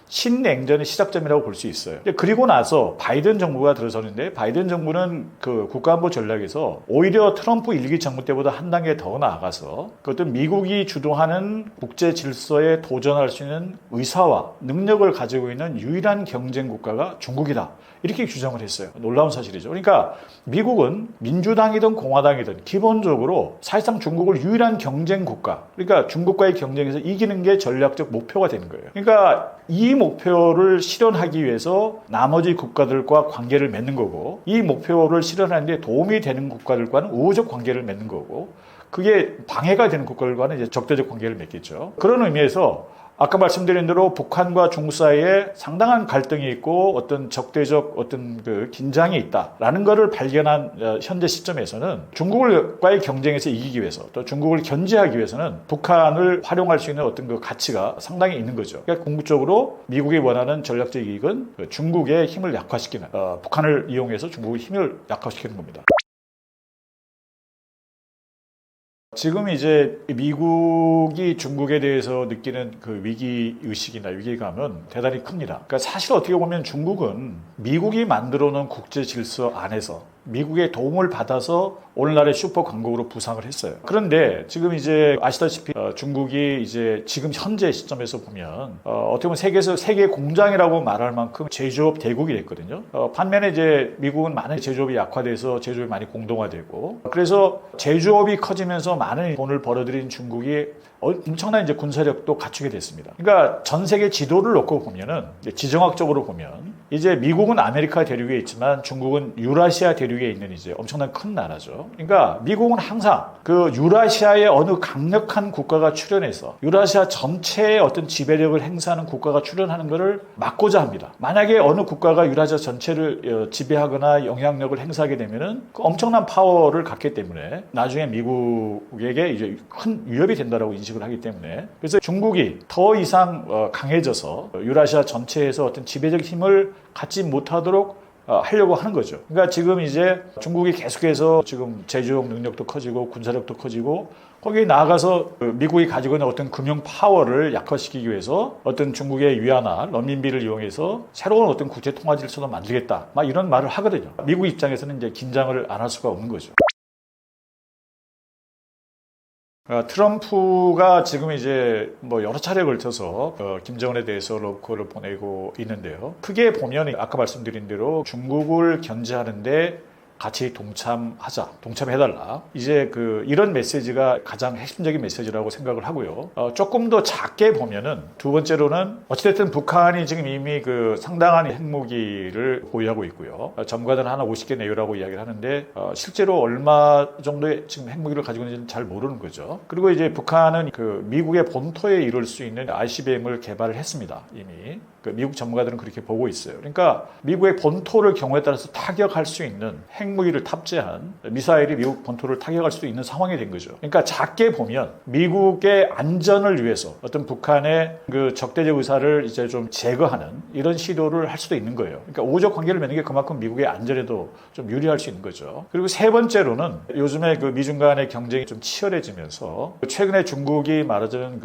신냉전의 시작점이라고 볼 수 있어요. 그리고 나서 바이든 정부가 들어서는데 바이든 정부는 그 국가안보 전략에서 오히려 트럼프 1기 정부 때보다 한 단계 더 나아가서 그것도 미국이 주도하는 국제 질서에 도전할 수 있는 의사와 능력을 가지고 있는 유일한 경쟁 국가가 중국이다. 이렇게 규정을 했어요. 놀라운 사실이죠. 그러니까 미국은 민주당이든 공화당이든 기본적으로 사실상 중국을 유일한 경쟁 국가, 그러니까 중국과의 경쟁에서 이기는 게 전략적 목표가 되는 거예요. 그러니까 이 목표를 실현하기 위해서 나머지 국가들과 관계를 맺는 거고, 이 목표를 실현하는 데 도움이 되는 국가들과는 우호적 관계를 맺는 거고, 그게 방해가 되는 국가들과는 이제 적대적 관계를 맺겠죠. 그런 의미에서 아까 말씀드린 대로 북한과 중국 사이에 상당한 갈등이 있고 어떤 적대적 어떤 그 긴장이 있다라는 것을 발견한 현재 시점에서는 중국과의 경쟁에서 이기기 위해서 또 중국을 견제하기 위해서는 북한을 활용할 수 있는 어떤 그 가치가 상당히 있는 거죠. 그러니까 궁극적으로 미국이 원하는 전략적 이익은 중국의 힘을 약화시키는, 북한을 이용해서 중국의 힘을 약화시키는 겁니다. 지금 이제 미국이 중국에 대해서 느끼는 그 위기 의식이나 위기감은 대단히 큽니다. 그러니까 사실 어떻게 보면 중국은 미국이 만들어 놓은 국제 질서 안에서 미국의 도움을 받아서 오늘날의 슈퍼 강국으로 부상을 했어요. 그런데 지금 이제 아시다시피 중국이 이제 지금 현재 시점에서 보면 어떻게 보면 세계에서 세계 공장이라고 말할 만큼 제조업 대국이 됐거든요. 반면에 이제 미국은 많은 제조업이 약화돼서 제조업이 많이 공동화되고, 그래서 제조업이 커지면서 많은 돈을 벌어들인 중국이 엄청난 이제 군사력도 갖추게 됐습니다. 그러니까 전 세계 지도를 놓고 보면은, 지정학적으로 보면 이제 미국은 아메리카 대륙에 있지만 중국은 유라시아 대륙에 있는 이제 엄청난 큰 나라죠. 그러니까 미국은 항상 그 유라시아의 어느 강력한 국가가 출현해서 유라시아 전체의 어떤 지배력을 행사하는 국가가 출현하는 것을 막고자 합니다. 만약에 어느 국가가 유라시아 전체를 지배하거나 영향력을 행사하게 되면은 그 엄청난 파워를 갖기 때문에 나중에 미국에게 이제 큰 위협이 된다라고 인식을 하기 때문에, 그래서 중국이 더 이상 강해져서 유라시아 전체에서 어떤 지배적 힘을 갖지 못하도록 하려고 하는 거죠. 그러니까 지금 이제 중국이 계속해서 지금 제조업 능력도 커지고 군사력도 커지고, 거기에 나아가서 미국이 가지고 있는 어떤 금융 파워를 약화시키기 위해서 어떤 중국의 위안화, 런민비를 이용해서 새로운 어떤 국제 통화 질서도 만들겠다, 막 이런 말을 하거든요. 미국 입장에서는 이제 긴장을 안 할 수가 없는 거죠. 트럼프가 지금 이제 뭐 여러 차례에 걸쳐서 김정은에 대해서 러브콜을 보내고 있는데요. 크게 보면 아까 말씀드린 대로 중국을 견제하는데 같이 동참해달라. 이제 이런 메시지가 가장 핵심적인 메시지라고 생각을 하고요. 조금 더 작게 보면은, 두 번째로는 어찌됐든 북한이 지금 이미 상당한 핵무기를 보유하고 있고요. 전과자는 하나 50개 내외라고 이야기를 하는데, 실제로 얼마 정도의 지금 핵무기를 가지고 있는지는 잘 모르는 거죠. 그리고 이제 북한은 미국의 본토에 이룰 수 있는 ICBM을 개발을 했습니다. 이미. 미국 전문가들은 그렇게 보고 있어요. 그러니까 미국의 본토를 경우에 따라서 타격할 수 있는 핵무기를 탑재한 미사일이 미국 본토를 타격할 수도 있는 상황이 된 거죠. 그러니까 작게 보면 미국의 안전을 위해서 어떤 북한의 적대적 의사를 이제 좀 제거하는 이런 시도를 할 수도 있는 거예요. 그러니까 우호적 관계를 맺는 게 그만큼 미국의 안전에도 좀 유리할 수 있는 거죠. 그리고 세 번째로는 요즘에 미중 간의 경쟁이 좀 치열해지면서 최근에 중국이 말하자면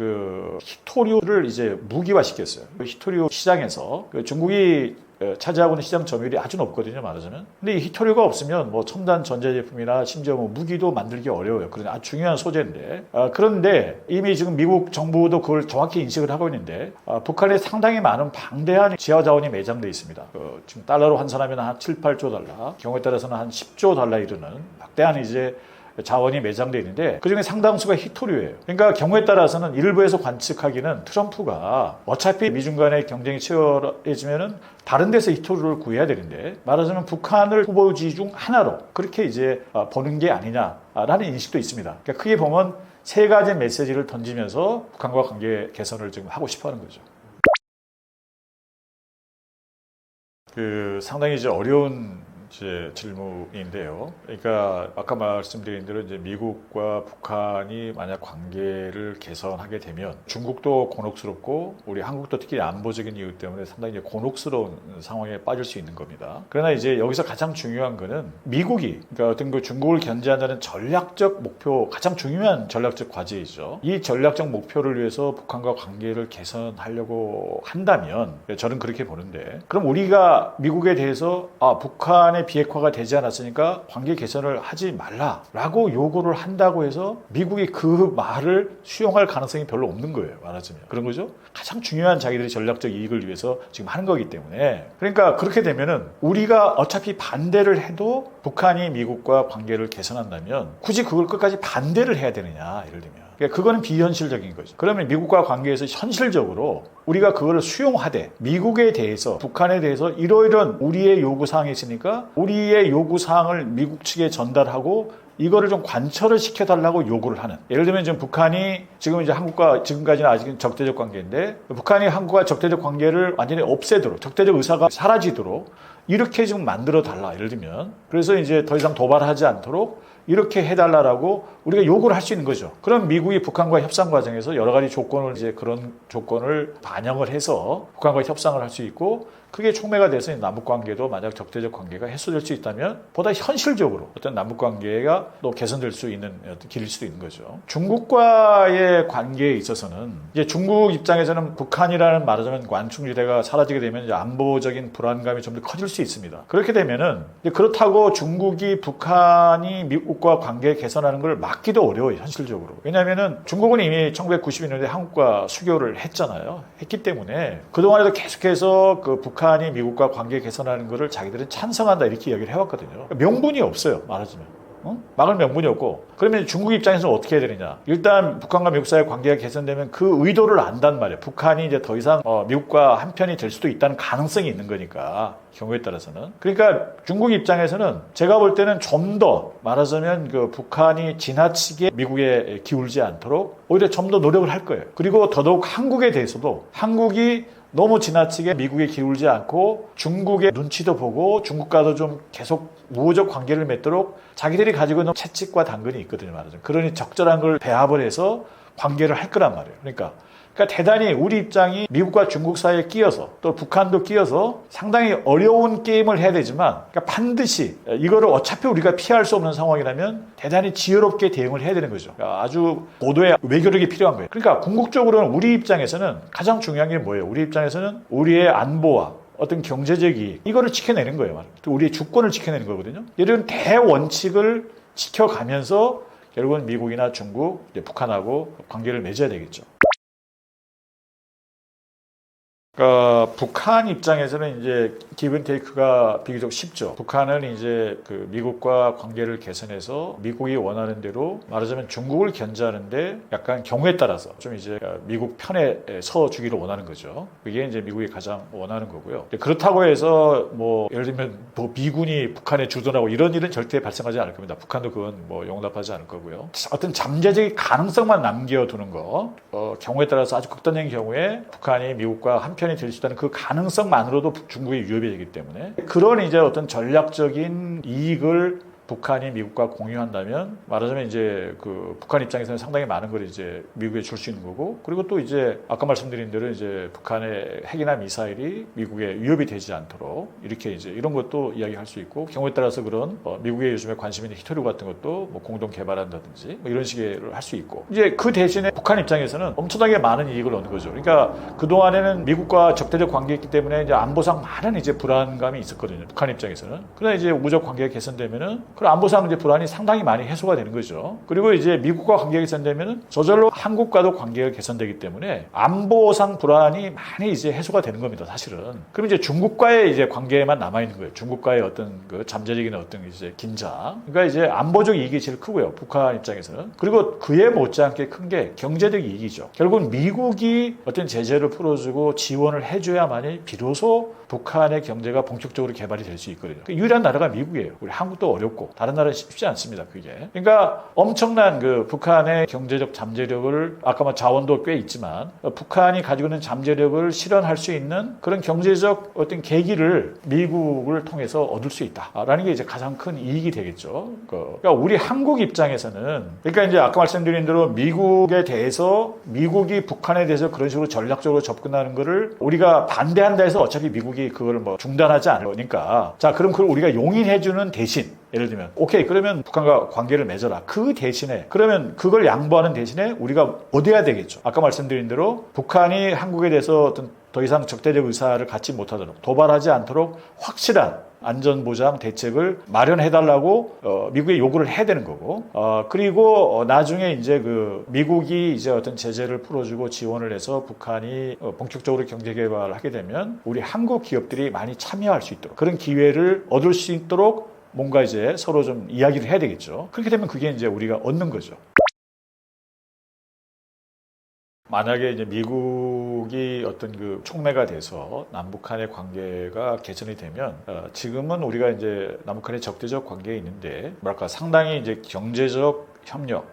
히토류를 이제 무기화시켰어요. 히토류 시장에서 중국이 차지하고 있는 시장 점유율이 아주 높거든요, 말하자면. 근데 이 히토류가 없으면 뭐 첨단 전자제품이나 심지어 뭐 무기도 만들기 어려워요. 그런 아주 중요한 소재인데. 그런데 이미 지금 미국 정부도 그걸 정확히 인식을 하고 있는데, 북한에 상당히 많은 방대한 지하 자원이 매장되어 있습니다. 지금 달러로 환산하면 한 7, 8조 달러, 경우에 따라서는 한 10조 달러 이르는 막대한 이제 자원이 매장되어 있는데, 그중에 상당수가 히토류예요. 그러니까 경우에 따라서는 일부에서 관측하기는 트럼프가 어차피 미중 간의 경쟁이 치열해지면은 다른 데서 히토류를 구해야 되는데, 말하자면 북한을 후보지 중 하나로 그렇게 이제 보는 게 아니냐라는 인식도 있습니다. 그러니까 크게 보면 세 가지 메시지를 던지면서 북한과 관계 개선을 지금 하고 싶어 하는 거죠. 상당히 이제 어려운 질문인데요. 그러니까 아까 말씀드린 대로 이제 미국과 북한이 만약 관계를 개선하게 되면 중국도 곤혹스럽고 우리 한국도 특히 안보적인 이유 때문에 상당히 곤혹스러운 상황에 빠질 수 있는 겁니다. 그러나 이제 여기서 가장 중요한 거는 미국이, 그러니까 어떤 중국을 견제한다는 전략적 목표, 가장 중요한 전략적 과제이죠. 이 전략적 목표를 위해서 북한과 관계를 개선하려고 한다면, 저는 그렇게 보는데, 그럼 우리가 미국에 대해서 북한의 비핵화가 되지 않았으니까 관계 개선을 하지 말라라고 요구를 한다고 해서 미국이 그 말을 수용할 가능성이 별로 없는 거예요, 말하자면. 그런 거죠. 가장 중요한 자기들의 전략적 이익을 위해서 지금 하는 거기 때문에. 그러니까 그렇게 되면은 우리가 어차피 반대를 해도 북한이 미국과 관계를 개선한다면 굳이 그걸 끝까지 반대를 해야 되느냐, 예를 들면. 그러니까 그거는 비현실적인 거죠. 그러면 미국과 관계에서 현실적으로 우리가 그거를 수용하되 미국에 대해서, 북한에 대해서 이러이러한 우리의 요구사항이 있으니까 우리의 요구사항을 미국 측에 전달하고 이거를 좀 관철을 시켜달라고 요구를 하는. 예를 들면 지금 북한이 지금 이제 한국과 지금까지는 아직은 적대적 관계인데, 북한이 한국과 적대적 관계를 완전히 없애도록, 적대적 의사가 사라지도록 이렇게 좀 만들어 달라, 예를 들면. 그래서 이제 더 이상 도발하지 않도록 이렇게 해달라고 우리가 요구를 할 수 있는 거죠. 그럼 미국이 북한과 협상 과정에서 여러 가지 조건을, 이제 그런 조건을 반영을 해서 북한과 협상을 할 수 있고, 그게 촉매가 돼서 남북 관계도 만약 적대적 관계가 해소될 수 있다면 보다 현실적으로 어떤 남북 관계가 또 개선될 수 있는 어떤 길일 수도 있는 거죠. 중국과의 관계에 있어서는 이제 중국 입장에서는 북한이라는 말하자면 완충지대가 사라지게 되면 이제 안보적인 불안감이 좀 더 커질 수 있습니다. 그렇게 되면은 그렇다고 중국이 북한이 미국과 관계 개선하는 걸 막기도 어려워요, 현실적으로. 왜냐하면은 중국은 이미 1992년에 한국과 수교를 했잖아요. 했기 때문에 그동안에도 계속해서 그 북한이 미국과 관계 개선하는 것을 자기들은 찬성한다 이렇게 이야기를 해왔거든요. 명분이 없어요, 말하자면. 막을 명분이 없고. 그러면 중국 입장에서는 어떻게 해야 되느냐. 일단 북한과 미국 사이의 관계가 개선되면 그 의도를 안단 말이에요. 북한이 이제 더 이상 미국과 한편이 될 수도 있다는 가능성이 있는 거니까. 경우에 따라서는. 그러니까 중국 입장에서는 제가 볼 때는 좀 더 말하자면 그 북한이 지나치게 미국에 기울지 않도록 오히려 좀 더 노력을 할 거예요. 그리고 더더욱 한국에 대해서도 한국이 너무 지나치게 미국에 기울지 않고 중국의 눈치도 보고 중국과도 좀 계속 우호적 관계를 맺도록 자기들이 가지고 있는 채찍과 당근이 있거든요, 말하자면. 그러니 적절한 걸 배합을 해서 관계를 할 거란 말이에요. 그러니까 대단히 우리 입장이 미국과 중국 사이에 끼어서 또 북한도 끼어서 상당히 어려운 게임을 해야 되지만 반드시 이거를 어차피 우리가 피할 수 없는 상황이라면 대단히 지혜롭게 대응을 해야 되는 거죠. 아주 고도의 외교력이 필요한 거예요. 그러니까 궁극적으로는 우리 입장에서는 가장 중요한 게 뭐예요? 우리 입장에서는 우리의 안보와 어떤 경제적 이익 이거를 지켜내는 거예요. 또 우리의 주권을 지켜내는 거거든요. 이런 대원칙을 지켜가면서 결국은 미국이나 중국, 북한하고 관계를 맺어야 되겠죠. 그러니까 북한 입장에서는 이제 기브앤테이크가 비교적 쉽죠. 북한은 이제 그 미국과 관계를 개선해서 미국이 원하는 대로 말하자면 중국을 견제하는데 약간 경우에 따라서 좀 이제 미국 편에 서 주기를 원하는 거죠. 그게 이제 미국이 가장 원하는 거고요. 그렇다고 해서 뭐 예를 들면 뭐 미군이 북한에 주둔하고 이런 일은 절대 발생하지 않을 겁니다. 북한도 그건 뭐 용납하지 않을 거고요. 어떤 잠재적인 가능성만 남겨두는 거, 경우에 따라서 아주 극단적인 경우에 북한이 미국과 한편 될 수 있다는 그 가능성만으로도 중국의 위협이 되기 때문에 그런 이제 어떤 전략적인 이익을 북한이 미국과 공유한다면 말하자면 이제 그 북한 입장에서는 상당히 많은 걸 이제 미국에 줄 수 있는 거고 그리고 또 이제 아까 말씀드린 대로 이제 북한의 핵이나 미사일이 미국에 위협이 되지 않도록 이렇게 이제 이런 것도 이야기할 수 있고 경우에 따라서 그런 미국의 요즘에 관심 있는 히토류 같은 것도 뭐 공동 개발한다든지 뭐 이런 식의 할 수 있고 이제 그 대신에 북한 입장에서는 엄청나게 많은 이익을 얻는 거죠. 그러니까 그 동안에는 미국과 적대적 관계였기 때문에 이제 안보상 많은 이제 불안감이 있었거든요. 북한 입장에서는. 그러나 이제 우호적 관계가 개선되면은 그럼 안보상 이제 불안이 상당히 많이 해소가 되는 거죠. 그리고 이제 미국과 관계가 개선되면은 저절로 한국과도 관계가 개선되기 때문에 안보상 불안이 많이 이제 해소가 되는 겁니다, 사실은. 그럼 이제 중국과의 이제 관계만 남아 있는 거예요. 중국과의 어떤 그 잠재적인 어떤 이제 긴장. 그러니까 이제 안보적 이익이 제일 크고요, 북한 입장에서는. 그리고 그에 못지않게 큰 게 경제적 이익이죠. 결국은 미국이 어떤 제재를 풀어주고 지원을 해줘야만이 비로소 북한의 경제가 본격적으로 개발이 될 수 있거든요. 유일한 나라가 미국이에요. 우리 한국도 어렵고 다른 나라는 쉽지 않습니다. 그게. 그러니까 엄청난 그 북한의 경제적 잠재력을 아까 말 자원도 꽤 있지만 북한이 가지고 있는 잠재력을 실현할 수 있는 그런 경제적 어떤 계기를 미국을 통해서 얻을 수 있다라는 게 이제 가장 큰 이익이 되겠죠. 그러니까 우리 한국 입장에서는 그러니까 이제 아까 말씀드린 대로 미국에 대해서 미국이 북한에 대해서 그런 식으로 전략적으로 접근하는 거를 우리가 반대한다 해서 어차피 미국이 그걸 뭐 중단하지 않으니까 자 그럼 그걸 우리가 용인해주는 대신 예를 들면 오케이 그러면 북한과 관계를 맺어라. 그 대신에 그러면 그걸 양보하는 대신에 우리가 얻어야 되겠죠. 아까 말씀드린 대로 북한이 한국에 대해서 어떤 더 이상 적대적 의사를 갖지 못하도록 도발하지 않도록 확실한 안전보장 대책을 마련해달라고 미국에 요구를 해야 되는 거고 그리고 나중에 이제 그 미국이 이제 어떤 제재를 풀어주고 지원을 해서 북한이 본격적으로 경제 개발을 하게 되면 우리 한국 기업들이 많이 참여할 수 있도록 그런 기회를 얻을 수 있도록 뭔가 이제 서로 좀 이야기를 해야 되겠죠. 그렇게 되면 그게 이제 우리가 얻는 거죠. 만약에 이제 미국이 어떤 그 촉매가 돼서 남북한의 관계가 개선이 되면 지금은 우리가 이제 남북한의 적대적 관계에 있는데 뭐랄까 상당히 이제 경제적 협력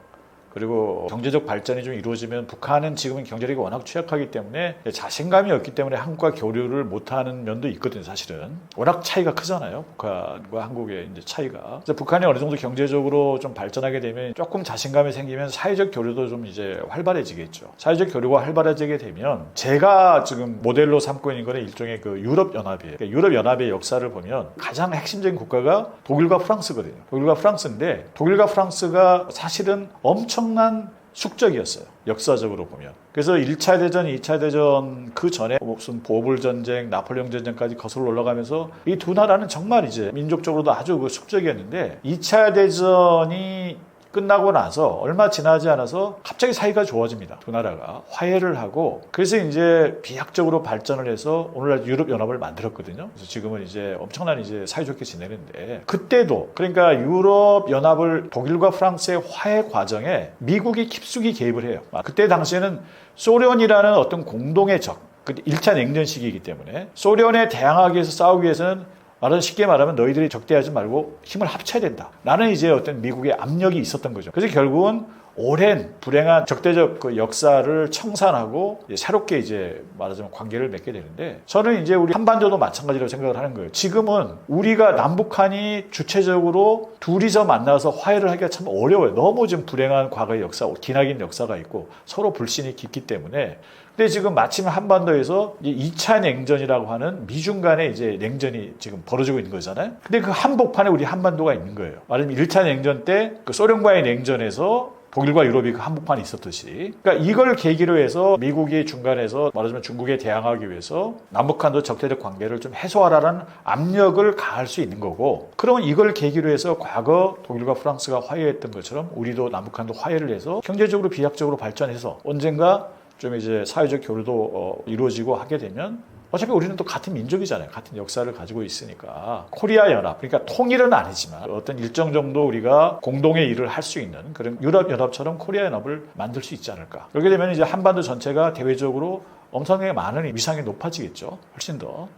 그리고 경제적 발전이 좀 이루어지면 북한은 지금은 경제력이 워낙 취약하기 때문에 자신감이 없기 때문에 한국과 교류를 못하는 면도 있거든요. 사실은 워낙 차이가 크잖아요. 북한과 한국의 이제 차이가. 그래서 북한이 어느 정도 경제적으로 좀 발전하게 되면 조금 자신감이 생기면 사회적 교류도 좀 이제 활발해지겠죠. 사회적 교류가 활발해지게 되면 제가 지금 모델로 삼고 있는 거는 일종의 그 유럽연합이에요. 그러니까 유럽연합의 역사를 보면 가장 핵심적인 국가가 독일과 프랑스거든요. 독일과 프랑스인데 독일과 프랑스가 사실은 엄청난 숙적이었어요. 역사적으로 보면. 그래서 1차 대전, 2차 대전 그 전에 무슨 보불 전쟁, 나폴레옹 전쟁까지 거슬러 올라가면서 이 두 나라는 정말 이제 민족적으로도 아주 그 숙적이었는데 2차 대전이 끝나고 나서 얼마 지나지 않아서 갑자기 사이가 좋아집니다. 두 나라가 화해를 하고 그래서 이제 비약적으로 발전을 해서 오늘날 유럽연합을 만들었거든요. 그래서 지금은 이제 엄청난 이제 사이좋게 지내는데 그때도 그러니까 유럽연합을 독일과 프랑스의 화해 과정에 미국이 깊숙이 개입을 해요. 그때 당시에는 소련이라는 어떤 공동의 적, 1차 냉전 시기이기 때문에 소련에 대항하기 위해서 싸우기 위해서는 쉽게 말하면 너희들이 적대하지 말고 힘을 합쳐야 된다. 라는 이제 어떤 미국의 압력이 있었던 거죠. 그래서 결국은 오랜 불행한 적대적 그 역사를 청산하고 새롭게 이제 말하자면 관계를 맺게 되는데 저는 이제 우리 한반도도 마찬가지라고 생각을 하는 거예요. 지금은 우리가 남북한이 주체적으로 둘이서 만나서 화해를 하기가 참 어려워요. 너무 지금 불행한 과거의 역사, 기나긴 역사가 있고 서로 불신이 깊기 때문에 근데 지금 마침 한반도에서 2차 냉전이라고 하는 미중 간의 이제 냉전이 지금 벌어지고 있는 거잖아요. 근데 그 한복판에 우리 한반도가 있는 거예요. 말하자면 1차 냉전 때 그 소련과의 냉전에서 독일과 유럽이 그 한복판에 있었듯이. 그러니까 이걸 계기로 해서 미국이 중간에서 말하자면 중국에 대항하기 위해서 남북한도 적대적 관계를 좀 해소하라는 압력을 가할 수 있는 거고 그러면 이걸 계기로 해서 과거 독일과 프랑스가 화해했던 것처럼 우리도 남북한도 화해를 해서 경제적으로 비약적으로 발전해서 언젠가 좀 이제 사회적 교류도 이루어지고 하게 되면 어차피 우리는 또 같은 민족이잖아요. 같은 역사를 가지고 있으니까. 코리아 연합, 그러니까 통일은 아니지만 어떤 일정 정도 우리가 공동의 일을 할 수 있는 그런 유럽 연합처럼 코리아 연합을 만들 수 있지 않을까. 그렇게 되면 이제 한반도 전체가 대외적으로 엄청나게 많은 위상이 높아지겠죠. 훨씬 더.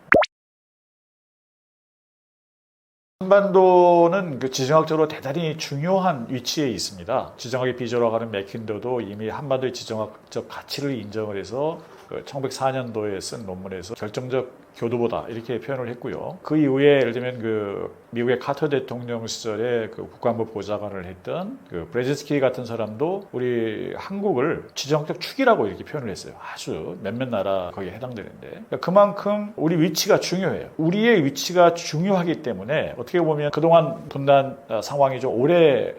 한반도는 그 지정학적으로 대단히 중요한 위치에 있습니다. 지정학의 비주라고 하는 맥킨더도 이미 한반도의 지정학적 가치를 인정을 해서 1904년도에 쓴 논문에서 결정적 교두보다 이렇게 표현을 했고요. 그 이후에 예를 들면 그 미국의 카터 대통령 시절에 그 국방부 보좌관을 했던 그 브레진스키 같은 사람도 우리 한국을 지정학적 축이라고 이렇게 표현을 했어요. 아주 몇몇 나라 거기에 해당되는데 그러니까 그만큼 우리 위치가 중요해요. 우리의 위치가 중요하기 때문에 어떻게 보면 그동안 분단 상황이 좀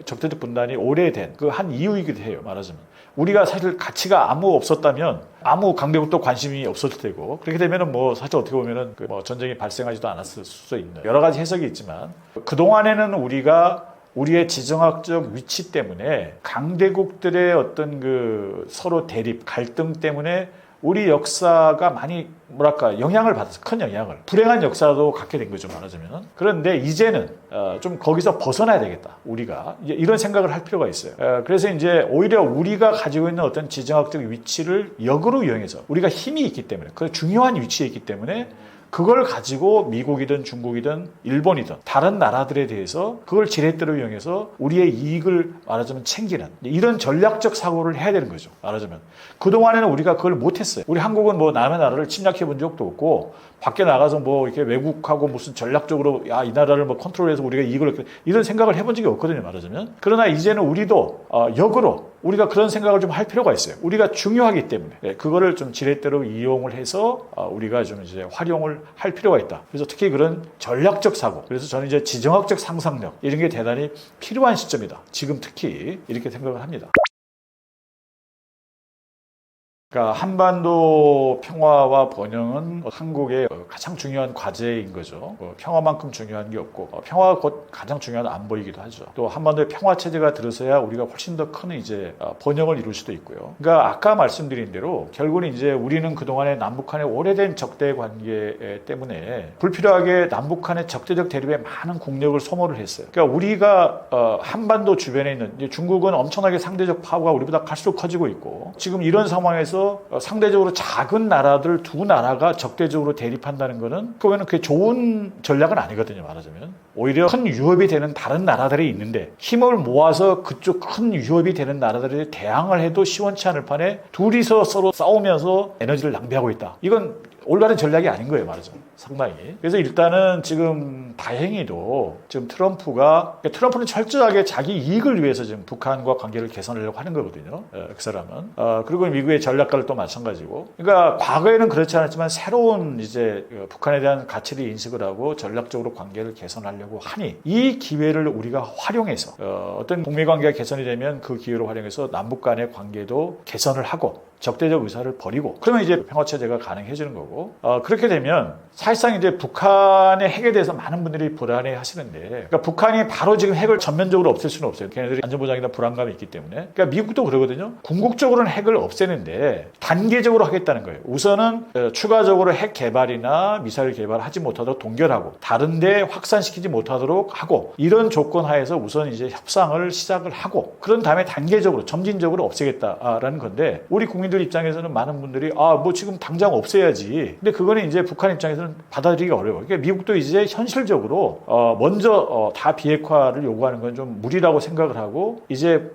적대적 분단이 오래된 그 한 이유이기도 해요. 말하자면. 우리가 사실 가치가 아무 없었다면 아무 강대국도 관심이 없었을 테고 그렇게 되면은 뭐 사실 어떻게 보면은 뭐 전쟁이 발생하지도 않았을 수 있는 여러 가지 해석이 있지만 그동안에는 우리가 우리의 지정학적 위치 때문에 강대국들의 어떤 그 서로 대립, 갈등 때문에 우리 역사가 많이 영향을 받았어요. 큰 영향을. 불행한 역사도 갖게 된 거죠, 말하자면. 그런데 이제는 좀 거기서 벗어나야 되겠다. 우리가 이런 생각을 할 필요가 있어요. 그래서 이제 오히려 우리가 가지고 있는 어떤 지정학적 위치를 역으로 이용해서 우리가 힘이 있기 때문에 그 중요한 위치에 있기 때문에 그걸 가지고 미국이든 중국이든 일본이든 다른 나라들에 대해서 그걸 지렛대로 이용해서 우리의 이익을 말하자면 챙기는 이런 전략적 사고를 해야 되는 거죠. 말하자면 그동안에는 우리가 그걸 못했어요. 우리 한국은 뭐 남의 나라를 침략해 본 적도 없고 밖에 나가서 뭐 이렇게 외국하고 무슨 전략적으로 이 나라를 뭐 컨트롤해서 우리가 이걸 이런 생각을 해본 적이 없거든요. 말하자면 그러나 이제는 우리도 역으로 우리가 그런 생각을 좀 할 필요가 있어요. 우리가 중요하기 때문에 그거를 좀 지렛대로 이용을 해서 우리가 좀 이제 활용을 할 필요가 있다. 그래서 특히 그런 전략적 사고, 그래서 저는 이제 지정학적 상상력 이런 게 대단히 필요한 시점이다. 지금 특히 이렇게 생각을 합니다. 그러니까 한반도 평화와 번영은 한국의 가장 중요한 과제인 거죠. 평화만큼 중요한 게 없고 평화가 곧 가장 중요한 안보이기도 하죠. 또 한반도의 평화 체제가 들어서야 우리가 훨씬 더 큰 이제 번영을 이룰 수도 있고요. 그러니까 아까 말씀드린 대로 결국은 이제 우리는 그동안에 남북한의 오래된 적대 관계 때문에 불필요하게 남북한의 적대적 대립에 많은 국력을 소모를 했어요. 그러니까 우리가 한반도 주변에 있는 중국은 엄청나게 상대적 파워가 우리보다 갈수록 커지고 있고 지금 이런 상황에서 상황에서 상대적으로 작은 나라들 두 나라가 적대적으로 대립한다는 거는 그게 좋은 전략은 아니거든요. 말하자면 오히려 큰 위협이 되는 다른 나라들이 있는데 힘을 모아서 그쪽 큰 위협이 되는 나라들에 대항을 해도 시원치 않을 판에 둘이서 서로 싸우면서 에너지를 낭비하고 있다. 이건 올바른 전략이 아닌 거예요, 말하자면. 상당히. 그래서 일단은 지금 다행히도 지금 트럼프는 철저하게 자기 이익을 위해서 지금 북한과 관계를 개선하려고 하는 거거든요. 그 사람은. 그리고 미국의 전략가도 마찬가지고. 그러니까 과거에는 그렇지 않았지만 새로운 이제 북한에 대한 가치를 인식을 하고 전략적으로 관계를 개선하려고 하니 이 기회를 우리가 활용해서 어떤 북미 관계가 개선이 되면 그 기회를 활용해서 남북 간의 관계도 개선을 하고 적대적 의사를 버리고 그러면 이제 평화체제가 가능해지는 거고 그렇게 되면 사실상 이제 북한의 핵에 대해서 많은 분들이 불안해 하시는데 그러니까 북한이 바로 지금 핵을 전면적으로 없앨 수는 없어요. 걔네들이 안전보장이나 불안감이 있기 때문에 그러니까 미국도 그러거든요. 궁극적으로는 핵을 없애는데 단계적으로 하겠다는 거예요. 우선은 추가적으로 핵 개발이나 미사일 개발하지 못하도록 동결하고 다른 데 확산시키지 못하도록 하고 이런 조건 하에서 우선 이제 협상을 시작을 하고 그런 다음에 단계적으로 점진적으로 없애겠다라는 건데 우리 국민들 입장에서는 많은 분들이 뭐 지금 당장 없애야지. 근데 그거는 이제 북한 입장에서는 받아들이기 어려워요. 그러니까 미국도 이제 현실적으로 먼저 다 비핵화를 요구하는 건 좀 무리라고 생각을 하고 이제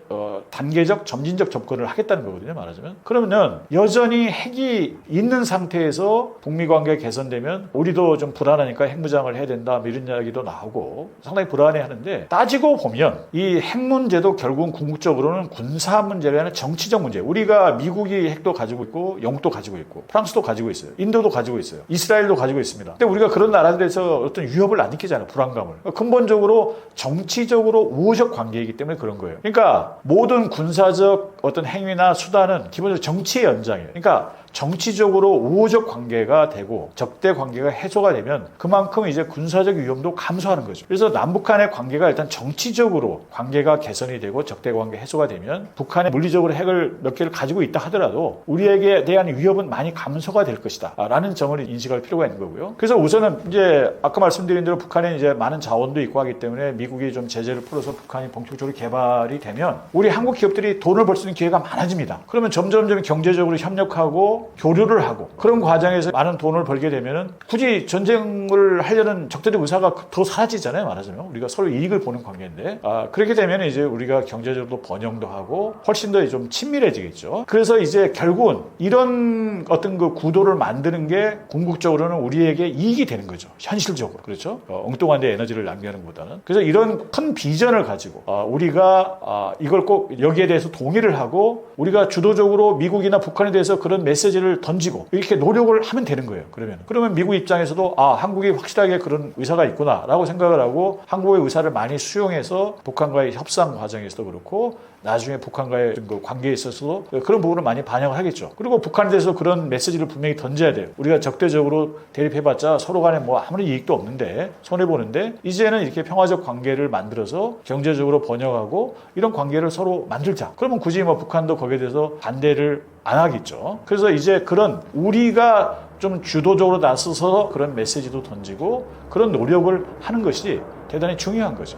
단계적 점진적 접근을 하겠다는 거거든요. 말하자면. 그러면 여전히 핵이 있는 상태에서 북미 관계가 개선되면 우리도 좀 불안하니까 핵무장을 해야 된다. 이런 이야기도 나오고 상당히 불안해하는데 따지고 보면 이 핵 문제도 결국은 궁극적으로는 군사 문제가 아니라 정치적 문제. 우리가 미국이 핵도 가지고 있고 영국도 가지고 있고 프랑스도 가지고 있어요. 인도도 가지고 있어요. 이스라엘도 가지고 있습니다. 근데 우리가 그런 나라들에서 어떤 위협을 안 느끼잖아요. 불안감을. 근본적으로 정치적으로 우호적 관계이기 때문에 그런 거예요. 그러니까 모든 군사적 어떤 행위나 수단은 기본적으로 정치의 연장이에요. 그러니까 정치적으로 우호적 관계가 되고 적대 관계가 해소가 되면 그만큼 이제 군사적 위험도 감소하는 거죠. 그래서 남북 간의 관계가 일단 정치적으로 관계가 개선이 되고 적대 관계 해소가 되면 북한이 물리적으로 핵을 몇 개를 가지고 있다 하더라도 우리에게 대한 위협은 많이 감소가 될 것이다 라는 점을 인식할 필요가 있는 거고요. 그래서 우선은 이제 아까 말씀드린 대로 북한에 이제 많은 자원도 있고 하기 때문에 미국이 좀 제재를 풀어서 북한이 본격적으로 개발이 되면 우리 한국 기업들이 돈을 벌 수 있는 기회가 많아집니다. 그러면 점점 경제적으로 협력하고 교류를 하고 그런 과정에서 많은 돈을 벌게 되면은 굳이 전쟁을 하려는 적대적 의사가 더 사라지잖아요. 말하자면 우리가 서로 이익을 보는 관계인데 그렇게 되면 이제 우리가 경제적으로 번영도 하고 훨씬 더 좀 친밀해지겠죠. 그래서 이제 결국은 이런 어떤 그 구도를 만드는 게 궁극적으로는 우리에게 이익이 되는 거죠. 현실적으로 그렇죠. 엉뚱한 데 에너지를 낭비하는 것보다는. 그래서 이런 큰 비전을 가지고 우리가 이걸 꼭 여기에 대해서 동의를 하고 우리가 주도적으로 미국이나 북한에 대해서 그런 메시지를 던지고 이렇게 노력을 하면 되는 거예요. 그러면 미국 입장에서도 한국이 확실하게 그런 의사가 있구나라고 생각을 하고 한국의 의사를 많이 수용해서 북한과의 협상 과정에서도 그렇고 나중에 북한과의 그 관계에 있어서도 그런 부분을 많이 반영을 하겠죠. 그리고 북한에 대해서 그런 메시지를 분명히 던져야 돼요. 우리가 적대적으로 대립해봤자 서로 간에 뭐 아무런 이익도 없는데 손해보는데 이제는 이렇게 평화적 관계를 만들어서 경제적으로 번영하고 이런 관계를 서로 만들자. 그러면 굳이 뭐 북한도 거기에 대해서 반대를 안 하겠죠. 그래서 이제 그런 우리가 좀 주도적으로 나서서 그런 메시지도 던지고 그런 노력을 하는 것이 대단히 중요한 거죠.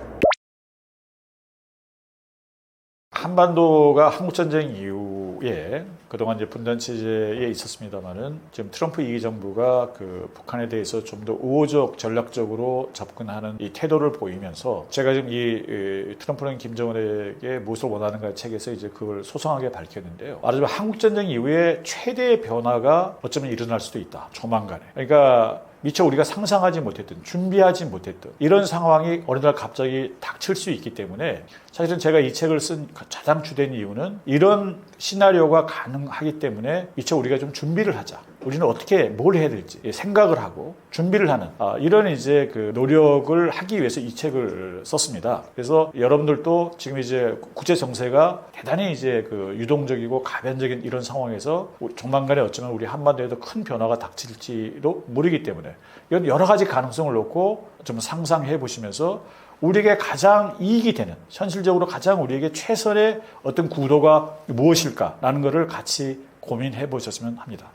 한반도가 한국전쟁 이후에 그동안 이제 분단 체제에 있었습니다만은 지금 트럼프 2기 정부가 그 북한에 대해서 좀 더 우호적 전략적으로 접근하는 이 태도를 보이면서 제가 지금 이 트럼프는 김정은에게 무엇을 원하는가 책에서 이제 그걸 소상하게 밝혔는데요. 말하자면 한국전쟁 이후에 최대의 변화가 어쩌면 일어날 수도 있다. 조만간에. 그러니까 미처 우리가 상상하지 못했던, 준비하지 못했던 이런 상황이 어느 날 갑자기 닥칠 수 있기 때문에 사실은 제가 이 책을 쓴 가장 주된 이유는 이런 시나리오가 가능하기 때문에 미처 우리가 좀 준비를 하자. 우리는 어떻게 뭘 해야 될지 생각을 하고 준비를 하는 이런 이제 그 노력을 하기 위해서 이 책을 썼습니다. 그래서 여러분들도 지금 이제 국제 정세가 대단히 이제 그 유동적이고 가변적인 이런 상황에서 조만간에 어쩌면 우리 한반도에도 큰 변화가 닥칠지도 모르기 때문에 이런 여러 가지 가능성을 놓고 좀 상상해 보시면서 우리에게 가장 이익이 되는 현실적으로 가장 우리에게 최선의 어떤 구도가 무엇일까라는 것을 같이 고민해 보셨으면 합니다.